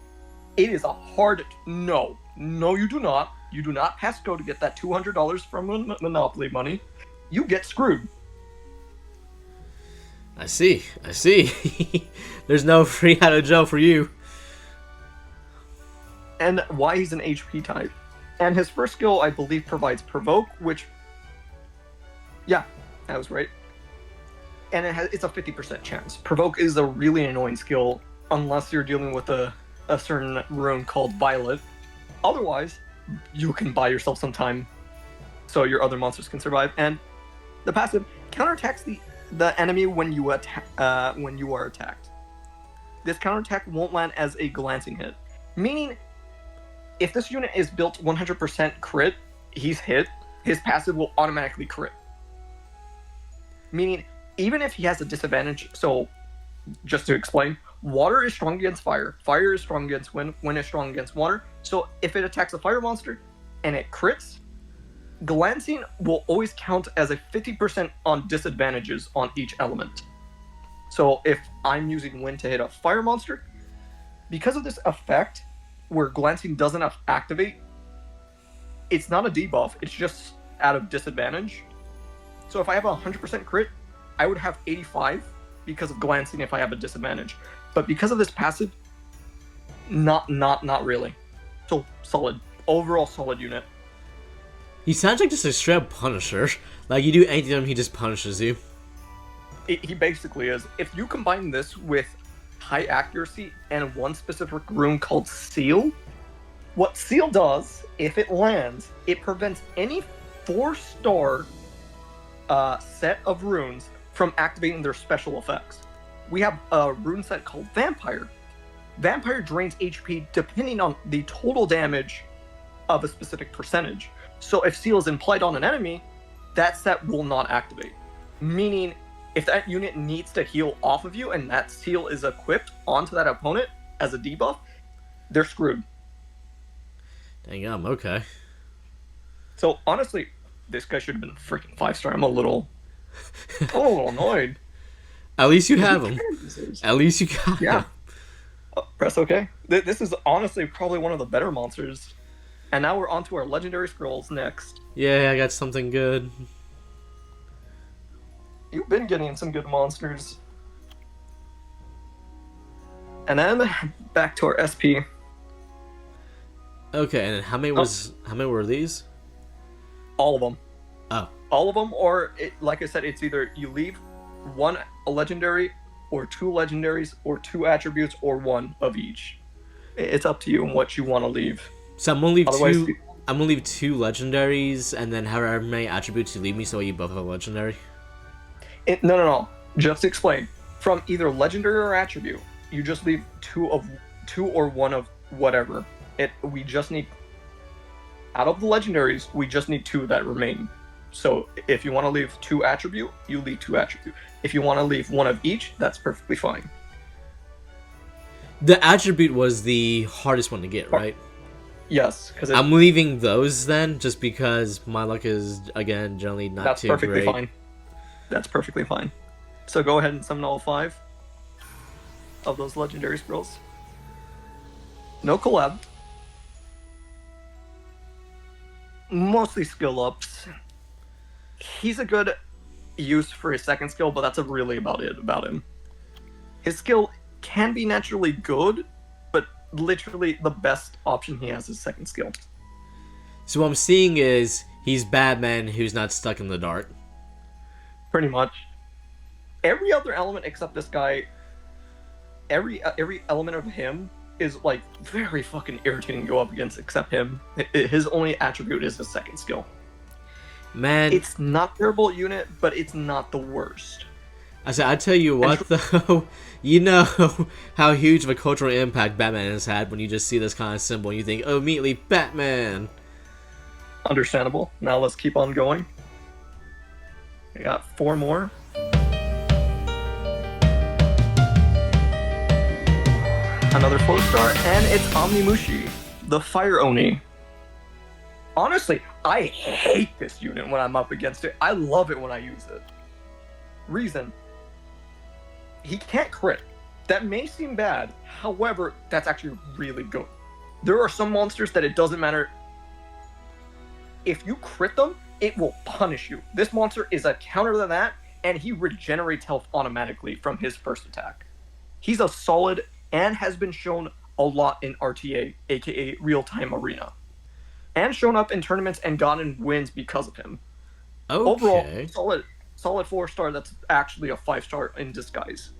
Speaker 4: it is a hard no. No, you do not. You do not pass go to get that $200 from Monopoly money. You get screwed.
Speaker 3: I see. There's no free out of jail for you.
Speaker 4: And why he's an HP type. And his first skill, I believe, provides Provoke, which... Yeah, that was right. And it's a 50% chance. Provoke is a really annoying skill, unless you're dealing with a certain rune called Violet. Otherwise, you can buy yourself some time so your other monsters can survive. And the passive counterattacks the enemy when you are attacked. This counterattack won't land as a glancing hit, meaning if this unit is built 100% crit, he's hit, his passive will automatically crit. Meaning, even if he has a disadvantage, so just to explain, water is strong against fire. Fire is strong against wind. Wind is strong against water. So if it attacks a fire monster and it crits, glancing will always count as a 50% on disadvantages on each element. So if I'm using wind to hit a fire monster, because of this effect where glancing doesn't activate, it's not a debuff, it's just out of disadvantage. So if I have a 100% crit, I would have 85 because of glancing if I have a disadvantage. But because of this passive, not really. So solid. Overall solid unit.
Speaker 3: He sounds like just a straight up Punisher. Like, you do anything to him, he just punishes you.
Speaker 4: He basically is. If you combine this with high accuracy and one specific rune called Seal, what Seal does, if it lands, it prevents any 4-star set of runes from activating their special effects. We have a rune set called Vampire. Vampire drains HP depending on the total damage of a specific percentage. So if Seal is implied on an enemy, that set will not activate. Meaning, if that unit needs to heal off of you and that Seal is equipped onto that opponent as a debuff, they're screwed.
Speaker 3: Dang, okay.
Speaker 4: So honestly, this guy should have been a freaking 5-star. I'm a little annoyed.
Speaker 3: At least you have him. At least you got him.
Speaker 4: Press OK. This is honestly probably one of the better monsters. And now we're on to our legendary scrolls next.
Speaker 3: Yeah, I got something good.
Speaker 4: You've been getting some good monsters. And then back to our SP.
Speaker 3: Okay, and how many were these?
Speaker 4: All of them.
Speaker 3: Oh.
Speaker 4: All of them, or like I said, it's either you leave one a legendary, or 2 legendaries, or 2 attributes, or 1 of each. It's up to you and what you want to leave.
Speaker 3: So I'm gonna leave
Speaker 4: Otherwise,
Speaker 3: two. I'm gonna leave 2 legendaries, and then however many attributes you leave me, so you both have a legendary.
Speaker 4: No. Just explain. From either legendary or attribute, you just leave 2 or 1 of whatever. We just need, out of the legendaries, we just need 2 that remain. So if you want to leave 2 attribute, you leave 2 attribute. If you want to leave 1 of each, that's perfectly fine.
Speaker 3: The attribute was the hardest one to get, right?
Speaker 4: Yes, because
Speaker 3: I'm leaving those then, just because my luck is again generally not too great.
Speaker 4: That's perfectly fine. That's perfectly fine. So go ahead and summon all 5 of those legendary scrolls. No collab. Mostly skill ups. He's a good use for his second skill, but that's really about it about him. His skill can be naturally good, but literally the best option he has is second skill.
Speaker 3: So what I'm seeing is he's Batman who's not stuck in the dark.
Speaker 4: Pretty much. Every other element except this guy, every element of him is like very fucking irritating to go up against except him. His only attribute is his second skill.
Speaker 3: Man,
Speaker 4: it's not a terrible unit, but it's not the worst.
Speaker 3: I tell you what though, you know how huge of a cultural impact Batman has had when you just see this kind of symbol and you think, oh, immediately Batman.
Speaker 4: Understandable. Now let's keep on going. We got 4 more. Another 4-star, and it's Omnimushi, the Fire Oni. Honestly, I hate this unit when I'm up against it. I love it when I use it. Reason: he can't crit. That may seem bad, however, that's actually really good. There are some monsters that it doesn't matter. If you crit them, it will punish you. This monster is a counter to that, and he regenerates health automatically from his first attack. He's a solid and has been shown a lot in RTA, aka Real-Time Arena. And shown up in tournaments and gotten wins because of him.
Speaker 3: Okay.
Speaker 4: Overall, solid 4-star that's actually a 5-star in disguise.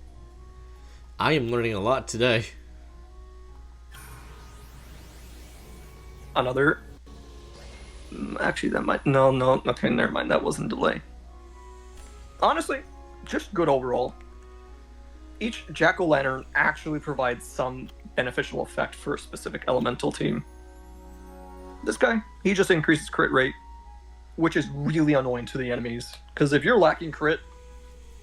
Speaker 3: I am learning a lot today.
Speaker 4: Another... Actually, that might... No, okay, never mind. That wasn't delay. Honestly, just good overall. Each Jack-o'-lantern actually provides some beneficial effect for a specific elemental team. This guy, he just increases crit rate, which is really annoying to the enemies. Because if you're lacking crit,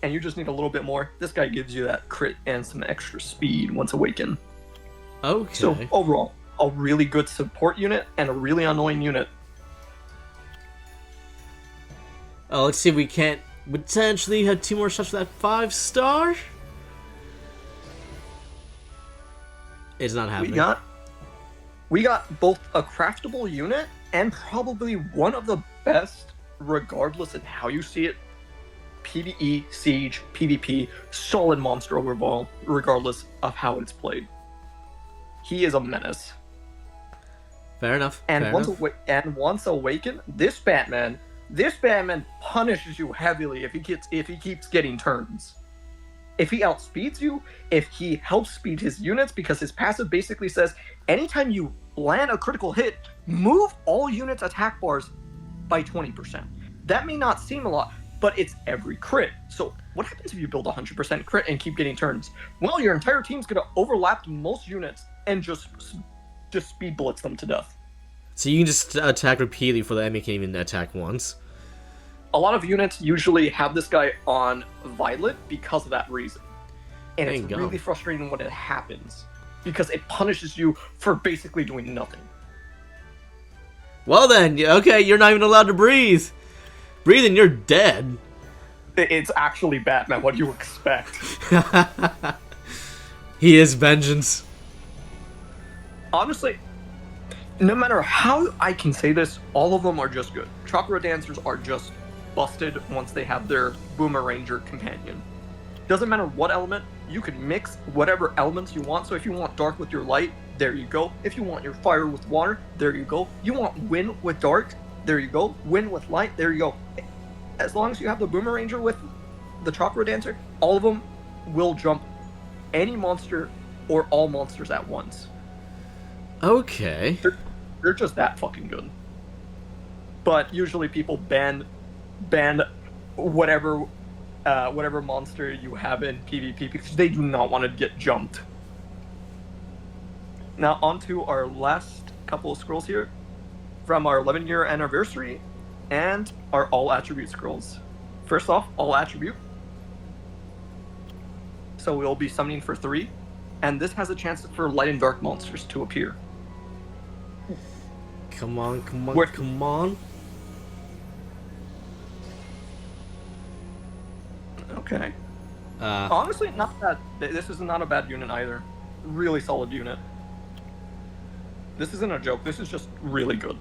Speaker 4: and you just need a little bit more, this guy gives you that crit and some extra speed once awakened.
Speaker 3: Okay.
Speaker 4: So overall, a really good support unit and a really annoying unit.
Speaker 3: Oh, let's see if we can't potentially have 2 more shots for that 5-star. It's not happening.
Speaker 4: We got both a craftable unit and probably one of the best, regardless of how you see it, PvE, Siege, PvP, solid monster overall, regardless of how it's played. He is a menace.
Speaker 3: Fair enough.
Speaker 4: And
Speaker 3: fair
Speaker 4: once
Speaker 3: enough.
Speaker 4: once awakened, this Batman punishes you heavily if he keeps getting turns. If he outspeeds you, if he helps speed his units, because his passive basically says, anytime you land a critical hit, move all units' attack bars by 20%. That may not seem a lot, but it's every crit. So what happens if you build 100% crit and keep getting turns? Well, your entire team's going to overlap most units and just speed blitz them to death.
Speaker 3: So you can just attack repeatedly for the enemy can even attack once.
Speaker 4: A lot of units usually have this guy on Violet because of that reason. And
Speaker 3: There
Speaker 4: it's
Speaker 3: you go.
Speaker 4: really frustrating when it happens, because it punishes you for basically doing nothing.
Speaker 3: Well then, okay, you're not even allowed to breathe. Breathe and you're dead.
Speaker 4: It's actually Batman, what do you expect?
Speaker 3: He is vengeance.
Speaker 4: Honestly, no matter how I can say this, all of them are just good. Chakra Dancers are just busted once they have their Boomeranger companion. Doesn't matter what element, you can mix whatever elements you want. So if you want dark with your light, there you go. If you want your fire with water, there you go. You want wind with dark, there you go. Wind with light, there you go. As long as you have the Boomeranger with the Chakra Dancer, all of them will jump any monster or all monsters at once.
Speaker 3: Okay.
Speaker 4: They're just that fucking good. But usually people ban whatever monster you have in PvP because they do not want to get jumped. Now on to our last couple of scrolls here from our 11-year anniversary and our all attribute scrolls. First off, all attribute. So we'll be summoning for 3, and this has a chance for light and dark monsters to appear.
Speaker 3: Come on, come on,
Speaker 4: Where-
Speaker 3: come on.
Speaker 4: Okay. Honestly, not bad. This is not a bad unit either. Really solid unit. This isn't a joke. This is just really good.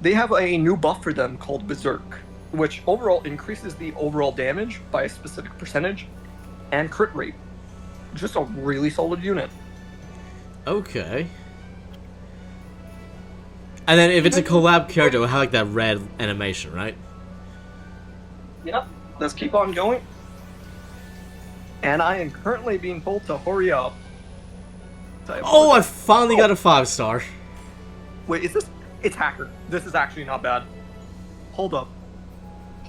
Speaker 4: They have a new buff for them called Berserk, which overall increases the overall damage by a specific percentage and crit rate. Just a really solid unit.
Speaker 3: Okay. And then if it's a collab character, we'll have like that red animation, right?
Speaker 4: Yep. Let's keep on going. And I am currently being told to hurry up.
Speaker 3: Oh, I finally got a 5-star.
Speaker 4: Wait, is this? It's Hacker. This is actually not bad. Hold up.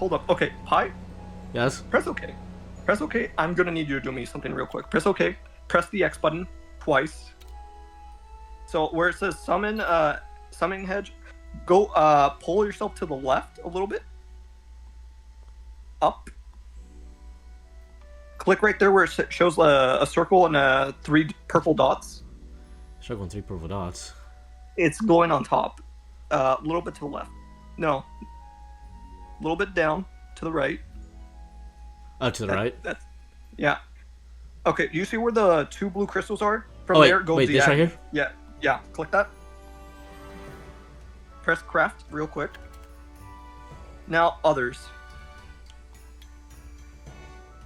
Speaker 4: Okay, Pi,
Speaker 3: Yes?
Speaker 4: press OK. Press OK. I'm gonna need you to do me something real quick. Press OK. Press the X button twice. So where it says summoning hedge, go pull yourself to the left a little bit. Up. Click right there where it shows a circle and 3 purple dots.
Speaker 3: Struggling 3 purple dots.
Speaker 4: It's going on top. A little bit to the left. No. A little bit down to the right.
Speaker 3: Oh, to the right?
Speaker 4: That's yeah. Okay, do you see where the 2 blue crystals are? From
Speaker 3: Oh, wait,
Speaker 4: there goes
Speaker 3: wait,
Speaker 4: the
Speaker 3: this right here?
Speaker 4: Yeah. Click that. Press craft real quick. Now others.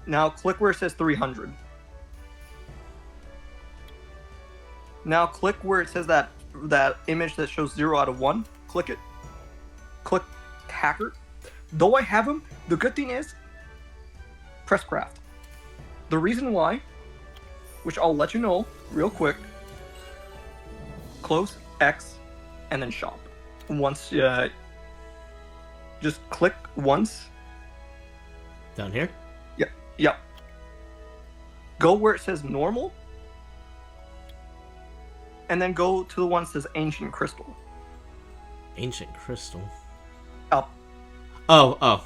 Speaker 4: Now click where it says 300. Now click where it says that image that shows 0 out of 1. Click it. Click Hacker. Though I have him, the good thing is, press craft. The reason why, which I'll let you know real quick, close X and then shop. Once, just click once.
Speaker 3: Down here?
Speaker 4: Yep. Go where it says normal. And then go to the one that says ancient crystal.
Speaker 3: Ancient crystal.
Speaker 4: Up.
Speaker 3: Oh.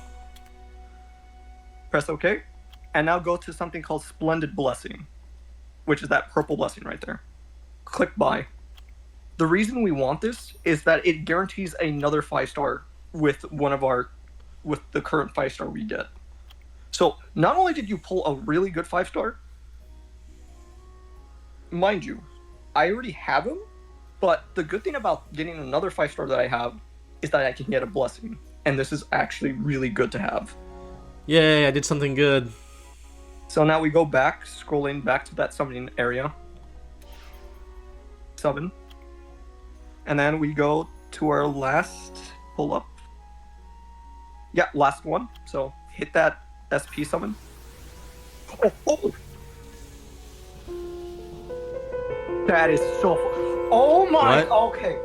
Speaker 4: Press OK. And now go to something called Splendid Blessing, which is that purple blessing right there. Click buy. The reason we want this is that it guarantees another 5-star with the current 5-star we get. So not only did you pull a really good 5-star, mind you, I already have him, but the good thing about getting another 5-star that I have is that I can get a blessing, and this is actually really good to have.
Speaker 3: Yay, I did something good.
Speaker 4: So now we go back, scrolling back to that summoning area. Summon. And then we go to our last pull up. Yeah, last one. So hit that SP summon. Oh. That is so oh my
Speaker 3: What?
Speaker 4: okay.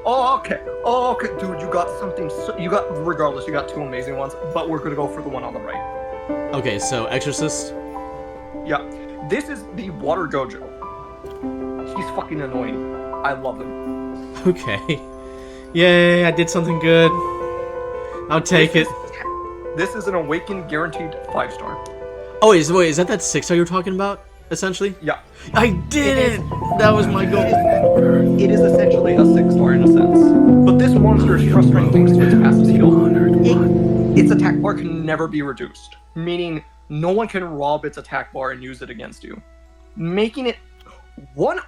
Speaker 4: Okay, dude, you got something you got regardless, you got 2 amazing ones, but we're gonna go for the one on the right.
Speaker 3: Okay, so Exorcist.
Speaker 4: Yeah. This is the Water Gojo. He's fucking annoying. I love him.
Speaker 3: Okay. Yay, I did something good. I'll take it.
Speaker 4: This is an Awakened guaranteed 5-star.
Speaker 3: Oh, wait, is that 6-star you were talking about, essentially?
Speaker 4: Yeah.
Speaker 3: I did it! That was my goal.
Speaker 4: It is essentially a 6-star in a sense. But this monster is frustrating thanks to its passive heal. Its attack bar can never be reduced, meaning no one can rob its attack bar and use it against you, making it one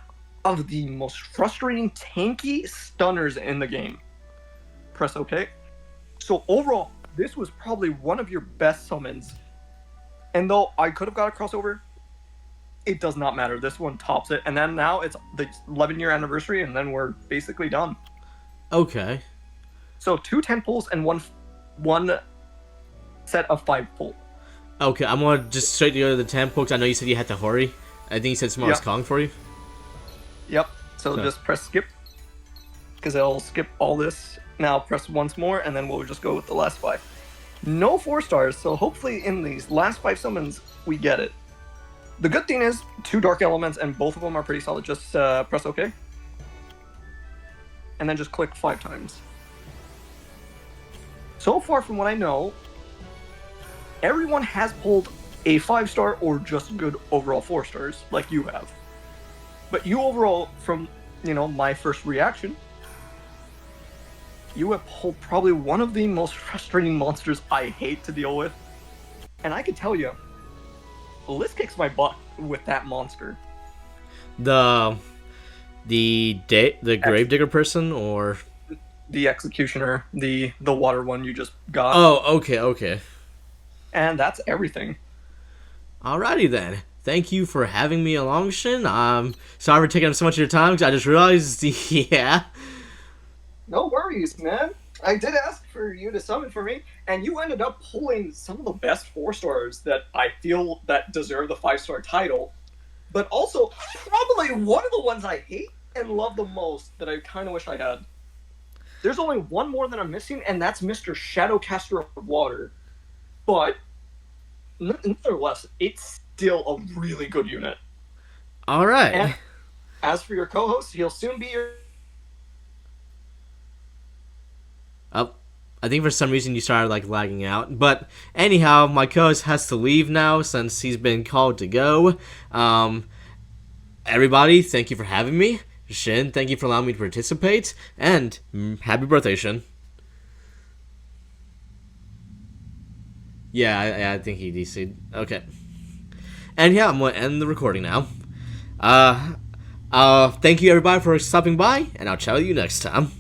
Speaker 4: of the most frustrating tanky stunners in the game. Press OK. So overall, this was probably one of your best summons. And though I could have got a crossover, it does not matter. This one tops it. And then now it's the 11-year anniversary, and then we're basically done.
Speaker 3: Okay.
Speaker 4: So 2 10 pulls and one set of 5 pull.
Speaker 3: Okay, I'm gonna just straight to the 10 pokes. I know you said you had to hurry. I think you said someone was calling for you.
Speaker 4: Yep. So just press skip, because it'll skip all this. Now press once more, and then we'll just go with the last 5. No 4-stars, so hopefully in these last 5 summons, we get it. The good thing is, 2 Dark Elements, and both of them are pretty solid. Just press OK. And then just click 5 times. So far from what I know, everyone has pulled a 5-star or just good overall 4-stars, like you have. But you overall, from, my first reaction, you have pulled probably one of the most frustrating monsters I hate to deal with. And I can tell you, Liz kicks my butt with that monster.
Speaker 3: The Gravedigger person, or
Speaker 4: The Executioner, the water one you just got.
Speaker 3: Oh, okay.
Speaker 4: And that's everything.
Speaker 3: Alrighty then. Thank you for having me along, Shin. Sorry for taking up so much of your time, because I just realized, yeah.
Speaker 4: No worries, man. I did ask for you to summon for me, and you ended up pulling some of the best 4-stars that I feel that deserve the 5-star title, but also probably one of the ones I hate and love the most that I kind of wish I had. There's only one more that I'm missing, and that's Mr. Shadowcaster of Water. But, nonetheless, it's still a really good unit.
Speaker 3: Alright.
Speaker 4: And as for your co-host, he'll soon be your...
Speaker 3: Oh, I think for some reason you started lagging out. But anyhow, my co-host has to leave now since he's been called to go. Everybody, thank you for having me. Shin, thank you for allowing me to participate. And happy birthday, Shin. Yeah, I think he DC'd. Okay. And yeah, I'm going to end the recording now. Thank you everybody for stopping by, and I'll chat with you next time.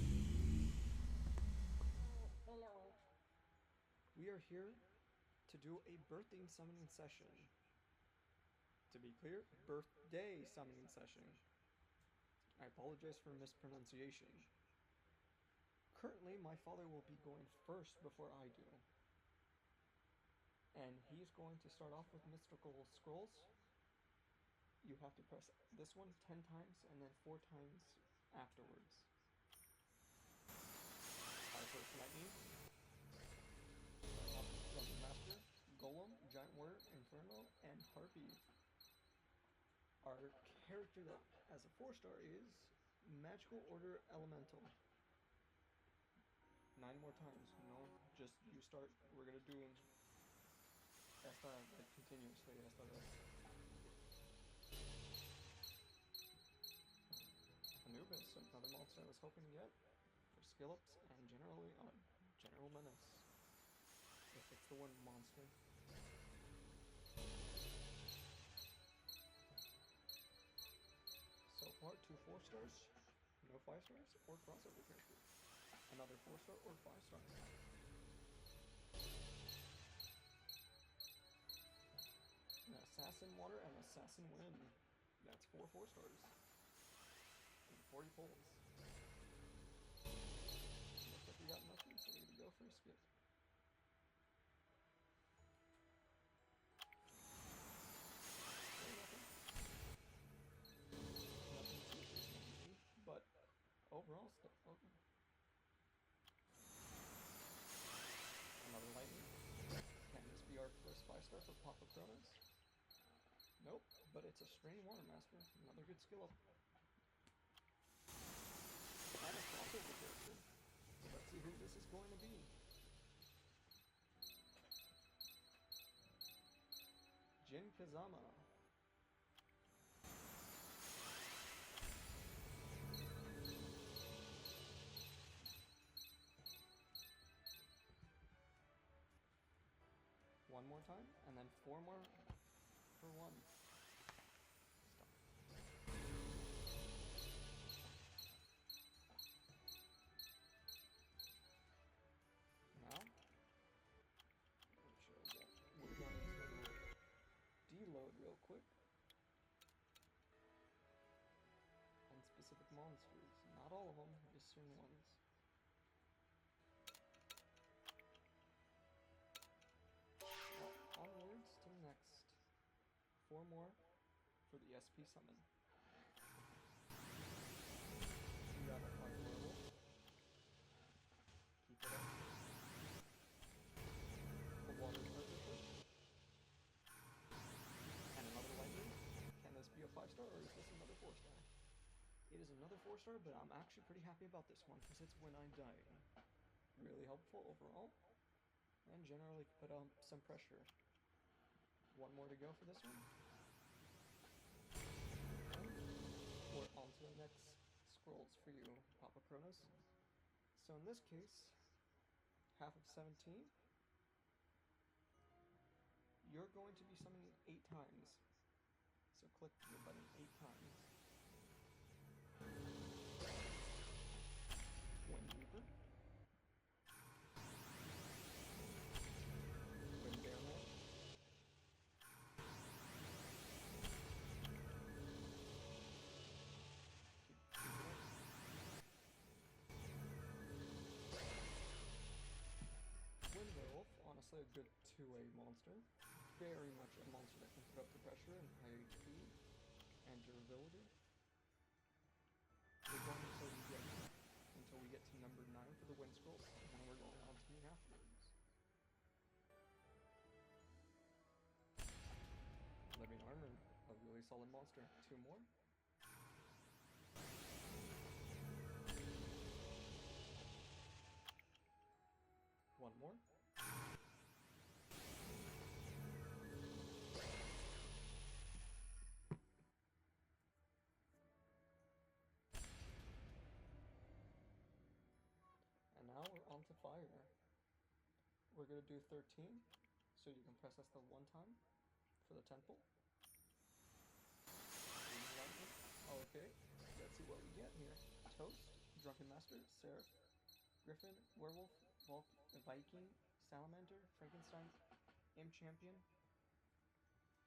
Speaker 4: We are here to do a birthday summoning session. To be clear, birthday summoning session. I apologize for mispronunciation. Currently, my father will be going first before I do. And he's going to start off with mystical scrolls. You have to press this one 10 times and then 4 times afterwards. Our first lightning. Dungeon Master, Golem, Giant Warrior, Inferno, and Harpy. Our character that as a 4-star is Magical Order Elemental. 9 more times. No, just you start. We're gonna do Esta, like, continuously, esta vez. Anubis, another monster I was hoping to get for skill ups and generally on a general menace. If it's the one monster. So far, 2 4-stars, no 5-stars, or crossover character. Another 4-star or 5-star. An Assassin Water and Assassin Wind. That's 4 4-stars. And 40 pulls. Looks like we got nothing, so we're gonna go for a skip. Nothing too crazy, but overall, still open. Another lightning. Can this be our first 5-star for Papa Kronos? Nope, but it's a Strain Watermaster. Another good skill up. And a crossover character. So let's see who this is going to be. Jin Kazama. One more time, and then 4 more for 1. Stop. Now, we're going to deload real quick on specific monsters. Not all of them, just certain ones. Onwards to the next. 4 more for the SP summon. We got a 5 level. Keep it up. The water partnership. And another lightning. Can this be a 5-star or is this another 4-star? It is another 4-star, but I'm actually pretty happy about this one because it's when I die. Really helpful overall. And generally put on some pressure. 1 more to go for this one. We're on to the next scrolls for you, Papa Kronos. So in this case, half of 17, you're going to be summoning 8 times. So click your button 8 times. Wind Reaper. Wind Bearman. Wind Werewolf, honestly a good 2A monster. Very much a monster that can put up the pressure and high HP and durability. We're going until we get to number 9 for the Wind Scrolls, and then we're going on to me afterwards. Living Armor, a really solid monster. 2 more. One more. And now we're on to fire. We're gonna do 13, so you can press us the 1 time for the temple. Okay, let's see what we get here. Toast, Drunken Master, Seraph, Griffin, Werewolf, Viking, Salamander, Frankenstein, Imp Champion,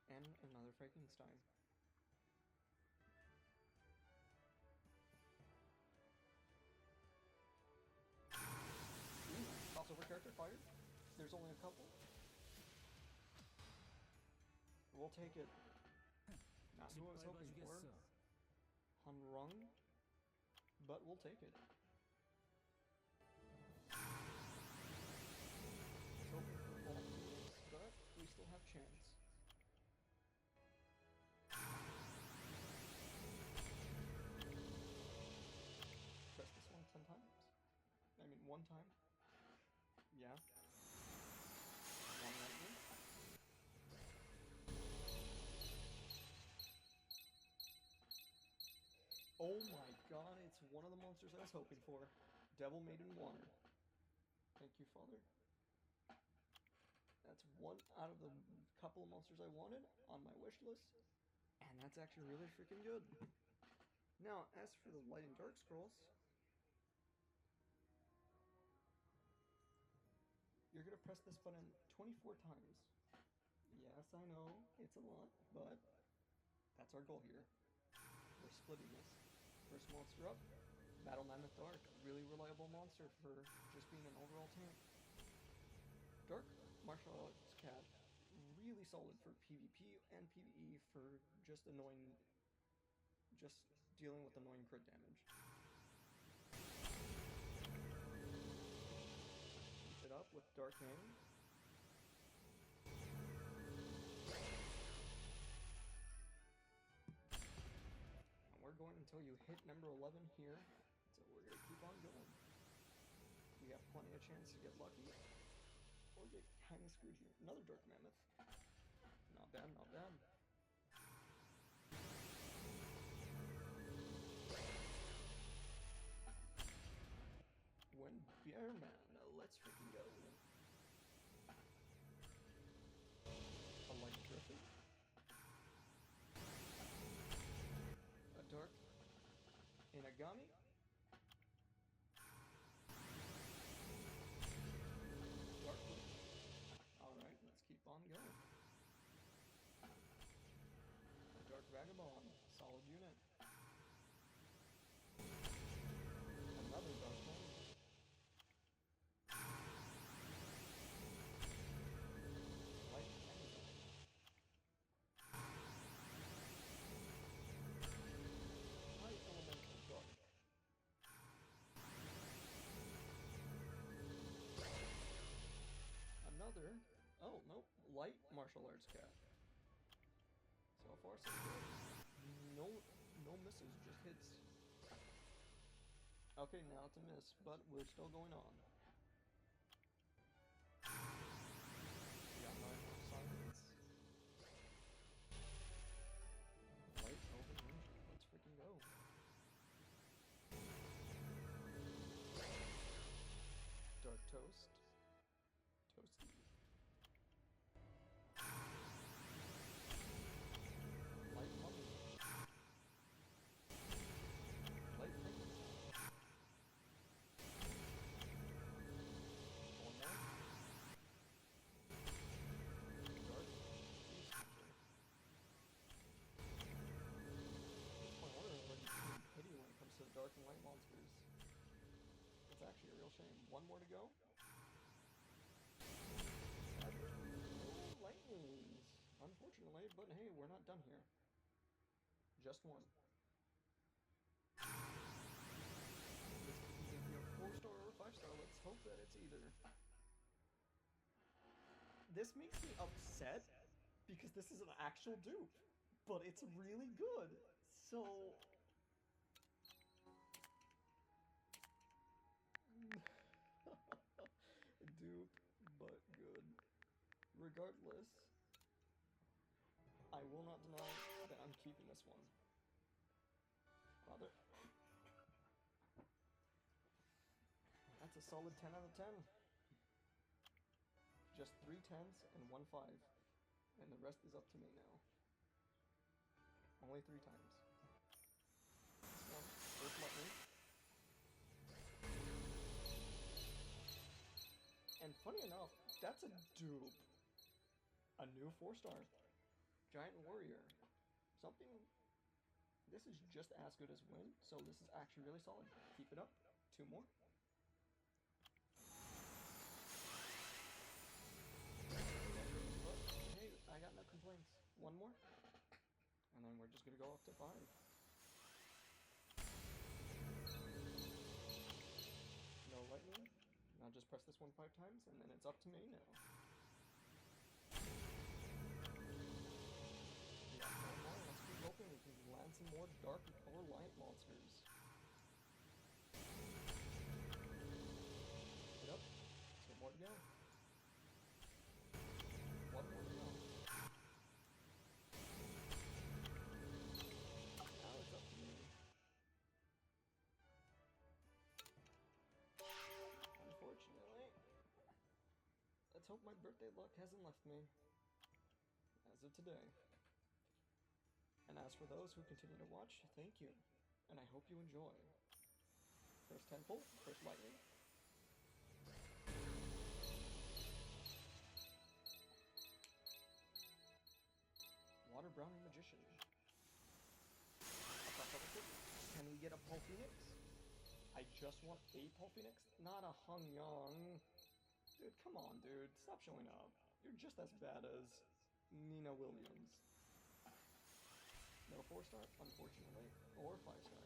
Speaker 4: and another Frankenstein. Crossover character fired. There's only a couple. We'll take it. Not who I was hoping for. Hanrung, but we'll take it. Hoping for all teams, but we still have chance. Press this one 10 times. I mean 1 time. Yeah. 1 lightning. Oh my god, it's one of the monsters I was hoping for. Devil Maiden Water. Thank you, Father. That's one out of the couple of monsters I wanted on my wish list. And that's actually really freaking good. Now, as for the light and dark scrolls, you're gonna press this button 24 times. Yes, I know, it's a lot, but that's our goal here. We're splitting this. First monster up, Battle Mammoth Dark. Really reliable monster for just being an overall tank. Dark Martial Arts Cat. Really solid for PvP and PvE for just dealing with annoying crit damage. Keep it up with Dark Hand. And we're going until you hit number 11 here, so we're going to keep on going. We have plenty of chance to get lucky, or get kind of screwed here. Another Dark Mammoth. Not bad, not bad. When Bearman, let's freaking go. A light griffin. A dark Inagami. Dark Witch. Alright, let's keep on going. A dark Vagabond. Solid unit. Another dark one. Light Amazon. High Elemental Dark. Another, oh nope, Light Martial Arts Cat. So far so good. No misses, just hits. Okay, now it's a miss, but we're still going on. We got 9 more silence. Light Elven Ranger, let's freaking go. Dark Toast. Toasty. Light Mummy. Light Frankenstein. One more. Dark Beast Hunter. At this point, we're already pretty pity when it comes to the dark and light monsters. It's actually a real shame. One more to go. No lightnings, unfortunately, but hey, we're not done here. Just one. This could either be a 4-star or a 5-star. Let's hope that it's either. This makes me upset because this is an actual dupe, but it's really good. So dupe, but good. Regardless, I will not deny that I'm keeping this one. Father. That's a solid 10 out of 10. Just 3 10s and 1 5. And the rest is up to me now. Only 3 times. This one, first lightning. And funny enough, that's a dupe. A new 4-star. Giant Warrior. Something. This is just as good as Win, so this is actually really solid. Keep it up. 2 more. But, hey, I got no complaints. 1 more. And then we're just gonna go up to 5. No lightning. Now just press this one 5 times, and then it's up to me now. We got 4 more. Let's keep hoping we can land some more dark or light monsters. Keep it up. 2 more to go. 1 more to go. Now it's up to me. hope my birthday luck hasn't left me. As of today. And as for those who continue to watch, thank you. And I hope you enjoy. First temple, first lightning. Water Brownie Magician. Can we get a Pole Phoenix? I just want a Pole Phoenix, not a Hung Yong. Dude, come on, dude. Stop showing up. You're just as bad as Nina Williams. No 4-star, unfortunately. Or 5-star.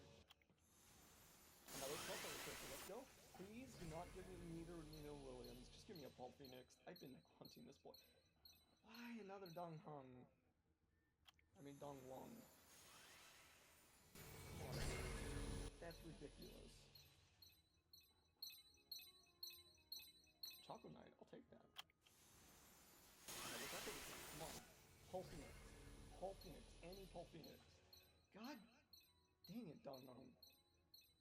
Speaker 4: Another Pulp Phoenix. Let's go. Please do not give me neither Nina Williams. Just give me a Pulp Phoenix. I've been hunting this boy. Why another Dong Hung? I mean Dong Wong. Come on. That's ridiculous. Choco Knight, I'll take that. Come on. Pulp Phoenix. Pulp Phoenix. Any Pulp Phoenix. God dang it, Dong Wong.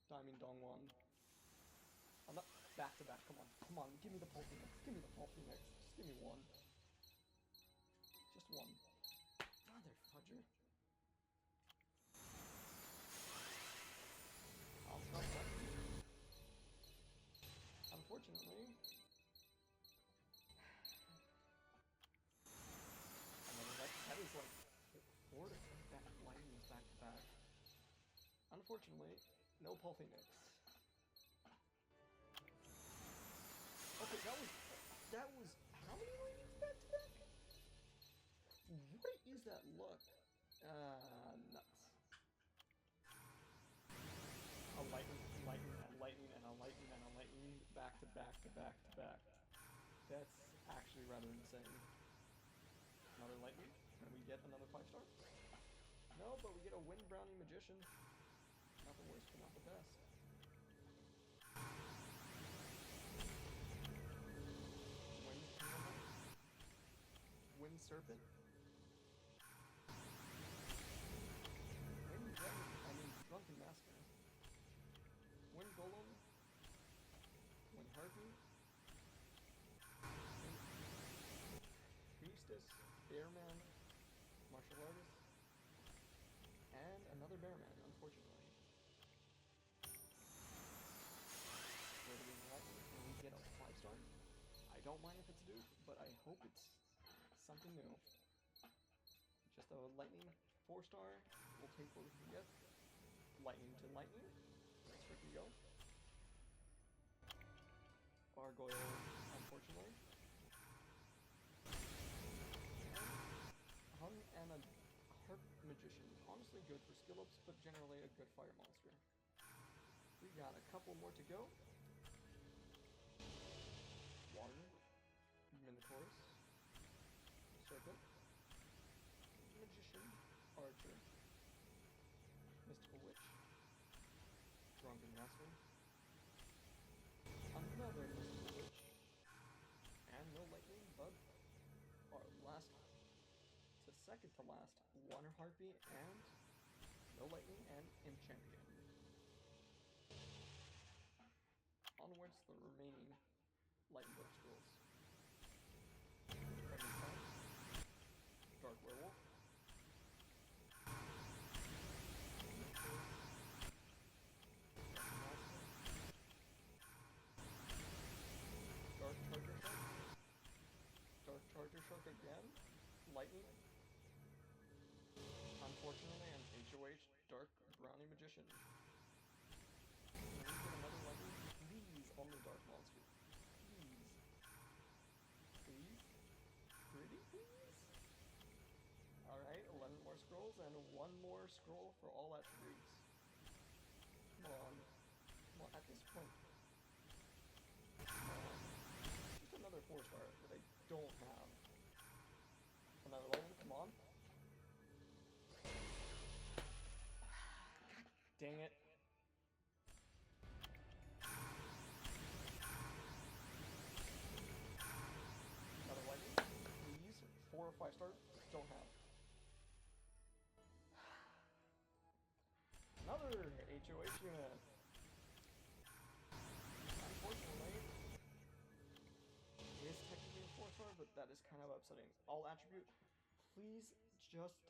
Speaker 4: Diamond Dong Won. I'm not back to back. Come on. Come on. Give me the Pulp Phoenix. Give me the Pulp Phoenix. Just give me one. Just one. Mother fudger. I'll stop that. Unfortunately. That is like 4 to 5 lightnings back to back. Unfortunately, no Pulp Phoenix. Okay, that was how many lightnings back to back? What is that look? Nuts. A lightning, and a lightning, and a lightning, and a lightning, back to back to back to back. That's actually rather insane. Another lightning. Can we get another 5-star? No, but we get a Wind Brownie Magician. Not the worst, but not the best. Wind Serpent. Wind Dragon, I mean Drunken Master. Wind Golem. Wind Harpy. Priestess, Bearman, Martial Artist, and another Bearman, unfortunately. Can we get a 5-star? I don't mind if it's a Duke, but I hope it's something new. Just a Lightning 4-star, we'll take what we can get. Lightning to Lightning, let's freaking go. Gargoyle, unfortunately. Hung and a Harp Magician. Honestly good for skill ups, but generally a good fire monster. We got a couple more to go. Water. Minotaurus. Serpent. Magician. Archer. Mystical Witch. Drunken Master. Another Mystical Witch. And no lightning, but our last... the second to last, Water Harpy, and no lightning, and Imp Champion. Onwards to the remaining Lightning Dark Scrolls. Dark Werewolf. Dark Charger Shark. Dark Charger Shark again. Lightning. Unfortunately, an HOH Dark Brownie Magician. Can we get another lightning? Please, only Dark Monster. Please. Please? Pretty please? Alright, 11 more scrolls and 1 more scroll for all attributes. Come on. Come on, at this point. Come on. Just another 4-star that I don't have. Another lightning, come on. Dang it. Another lightning. Please. 4 or 5-star. Don't have. Another HOH unit. Unfortunately, it is technically a 4-star, is kind of upsetting. All attribute, please just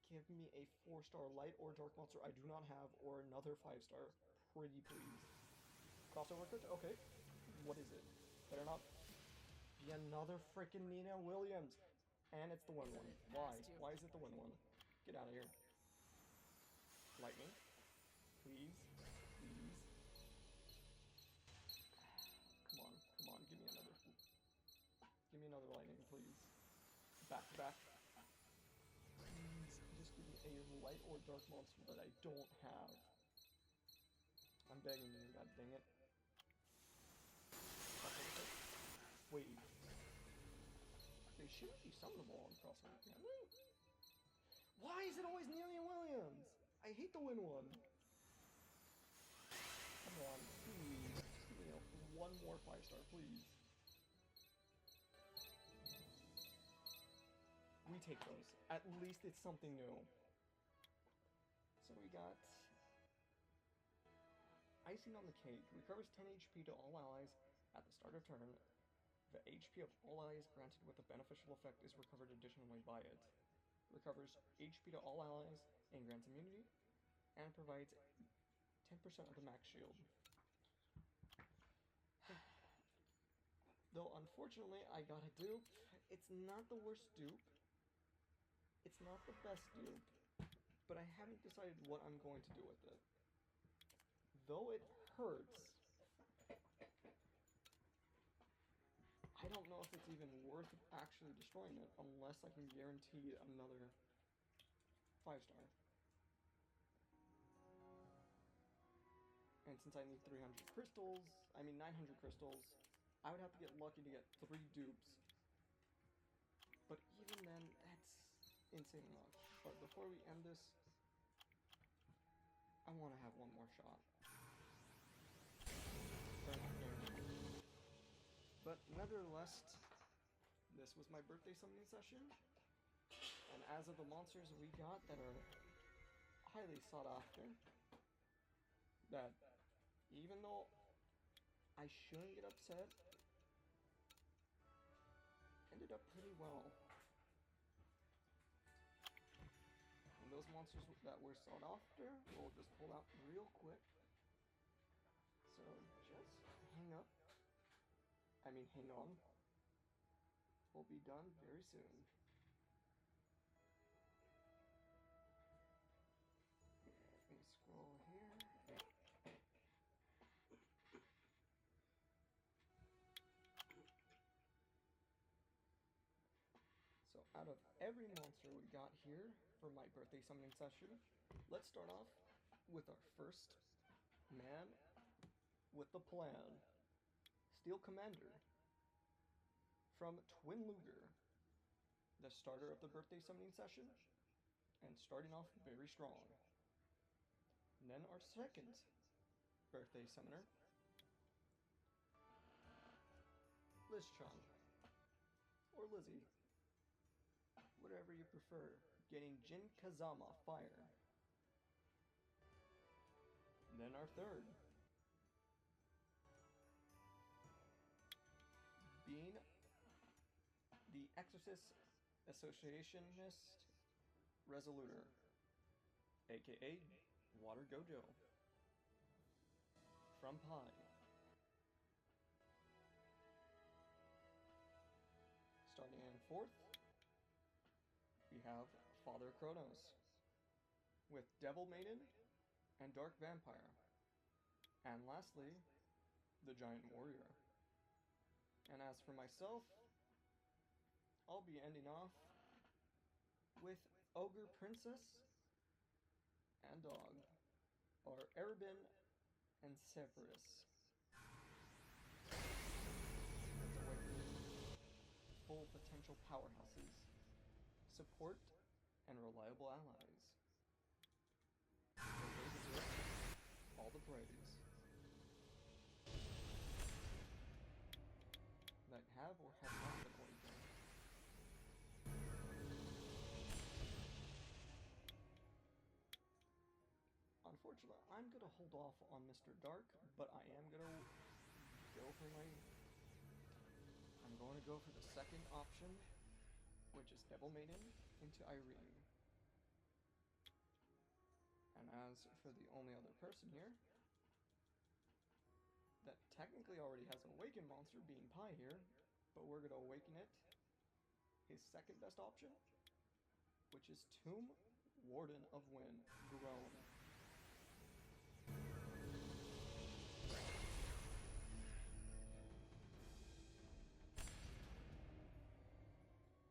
Speaker 4: give me a 4-star light or dark monster I do not have, or another 5-star. Pretty please. Crossover crypto? Okay. What is it? Better not be another freaking Nina Williams. And it's the win one. Why? Why is it the win one? Get out of here. Lightning. Please. Please. Come on, give me another. Give me another lightning, please. Back to back. Please, just give me a light or dark monster that I don't have. I'm begging you, god dang it. Wait. They shouldn't be summonable on crossover, can they? Why is it always Nelia Williams? I hate the win one. Come on, please. Just give me one more 5-star, please. We take those. At least it's something new. So we got Icing on the Cake. Recovers 10 HP to all allies at the start of turn. The HP of all allies granted with a beneficial effect is recovered additionally by it. Recovers HP to all allies and grants immunity, and provides 10% of the max shield. Though unfortunately I got a dupe. It's not the worst dupe. It's not the best dupe. But I haven't decided what I'm going to do with it. Though it hurts, I don't know if it's even worth actually destroying it unless I can guarantee another 5-star. And since I need 300 crystals, I mean 900 crystals, I would have to get lucky to get 3 dupes. But even then, that's insane enough. But before we end this, I want to have one more shot. But nevertheless, this was my birthday summoning session. And as of the monsters we got that are highly sought after, that even though I shouldn't get upset, ended up pretty well. And those monsters that were sought after, we'll just pull out real quick. So just hang up. I mean, hang on. We'll be done very soon. Let me scroll here. So out of every monster we got here for my birthday summoning session, let's start off with our first man with the plan. Steel Commander from Twin Luger, the starter of the birthday summoning session, and starting off very strong. And then our second birthday summoner, Liz-chan, or Lizzie, whatever you prefer, getting Jin Kazama Fire. And then our third, being the Exorcist Associationist Resolutor, aka Water Gojo, from Pi. Starting in fourth, we have Father Kronos, with Devil Maiden and Dark Vampire. And lastly, the Giant Warrior. And as for myself, I'll be ending off with Ogre Princess and Dog, or Erebin and Severus. That's a way for full potential powerhouses, support, and reliable allies. So they deserve all the praise that have or have not been awakened. Unfortunately, I'm gonna hold off on Mr. Dark, but I am gonna go for my... I'm going to go for the second option, which is Devil Maiden into Irene. And as for the only other person here that technically already has an awakened monster, being Pi here, but we're going to awaken it, his second best option, which is Tomb Warden of Wind, Groan.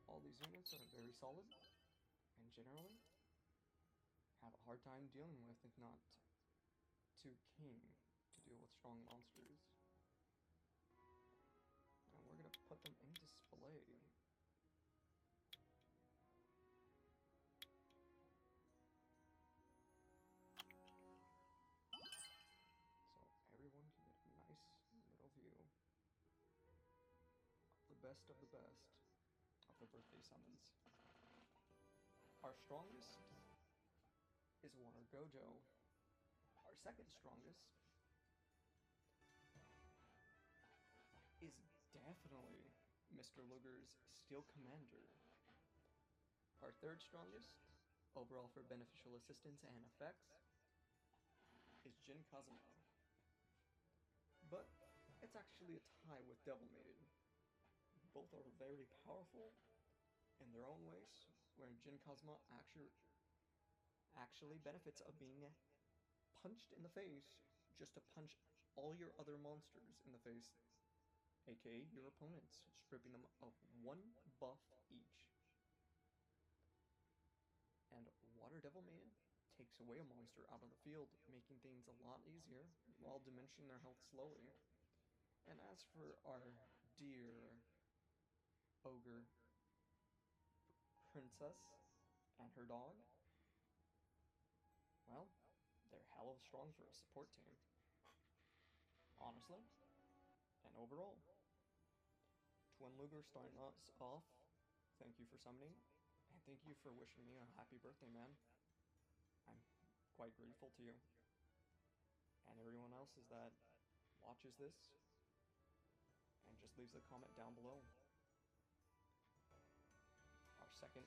Speaker 4: All these units are very solid, and generally have a hard time dealing with, if not too keen to deal with strong monsters. And we're gonna put them in display. So everyone can get a nice little view of the best of the best of the birthday summons. Our strongest is Warner Gojo. Our second strongest is definitely Mr. Luger's Steel Commander. Our third strongest, overall for beneficial assistance and effects, is Jin Kazuma. But it's actually a tie with Devil Maiden. Both are very powerful in their own ways, where Jin Kazuma actually benefits of being punched in the face just to punch all your other monsters in the face, aka your opponents, stripping them of one buff each. And Water Devil Maiden takes away a monster out of the field, making things a lot easier while diminishing their health slowly. And as for our dear ogre princess and her dog, well, they're hell of strong for a support team. Honestly, and overall. Twin Luger starting us off, thank you for summoning, and thank you for wishing me a happy birthday, man. I'm quite grateful to you. And everyone else is that watches this and just leaves a comment down below. Our second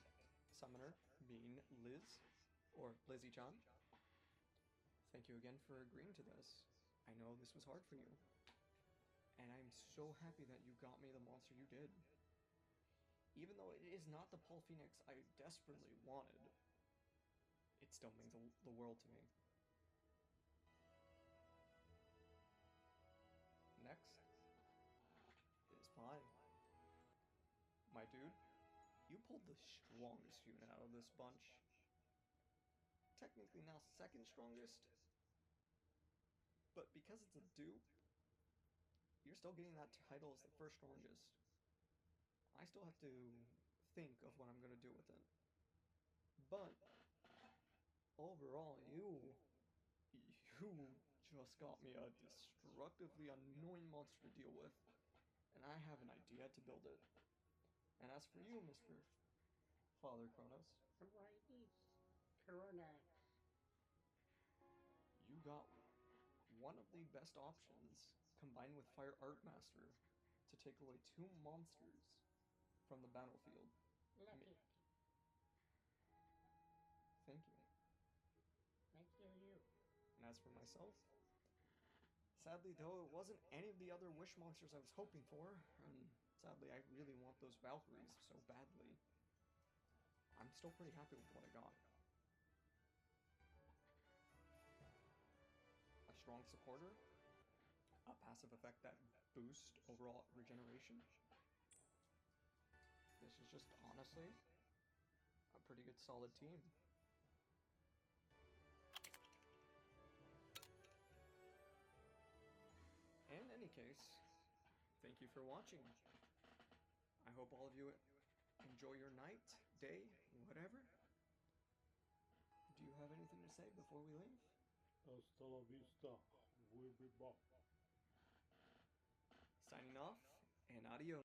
Speaker 4: summoner being Liz, or Lizzie-chan. Thank you again for agreeing to this. I know this was hard for you. And I'm so happy that you got me the monster you did. Even though it is not the Paul Phoenix I desperately wanted, it still means the world to me. Next is Pi. My dude, you pulled the strongest unit out of this bunch. Technically now second strongest, but because it's a dupe, you're still getting that title as the first strongest. I still have to think of what I'm going to do with it. But overall, you just got me a destructively annoying monster to deal with, and I have an idea to build it. And as for you, Mr. Father Kronos,
Speaker 2: Corona.
Speaker 4: you got one of the best options combined with Fire Art Master to take away two monsters from the battlefield.
Speaker 2: Lucky.
Speaker 4: Thank you.
Speaker 2: Thank you.
Speaker 4: And as for myself, sadly though, it wasn't any of the other wish monsters I was hoping for, and sadly I really want those Valkyries so badly. I'm still pretty happy with what I got. A strong supporter, a passive effect that boosts overall regeneration. This is just honestly a pretty good solid team. In any case, thank you for watching. I hope all of you enjoy your night, day, whatever. Do you have anything to say before we leave?
Speaker 5: Hasta la vista, we'll be back.
Speaker 4: Signing off, and adios.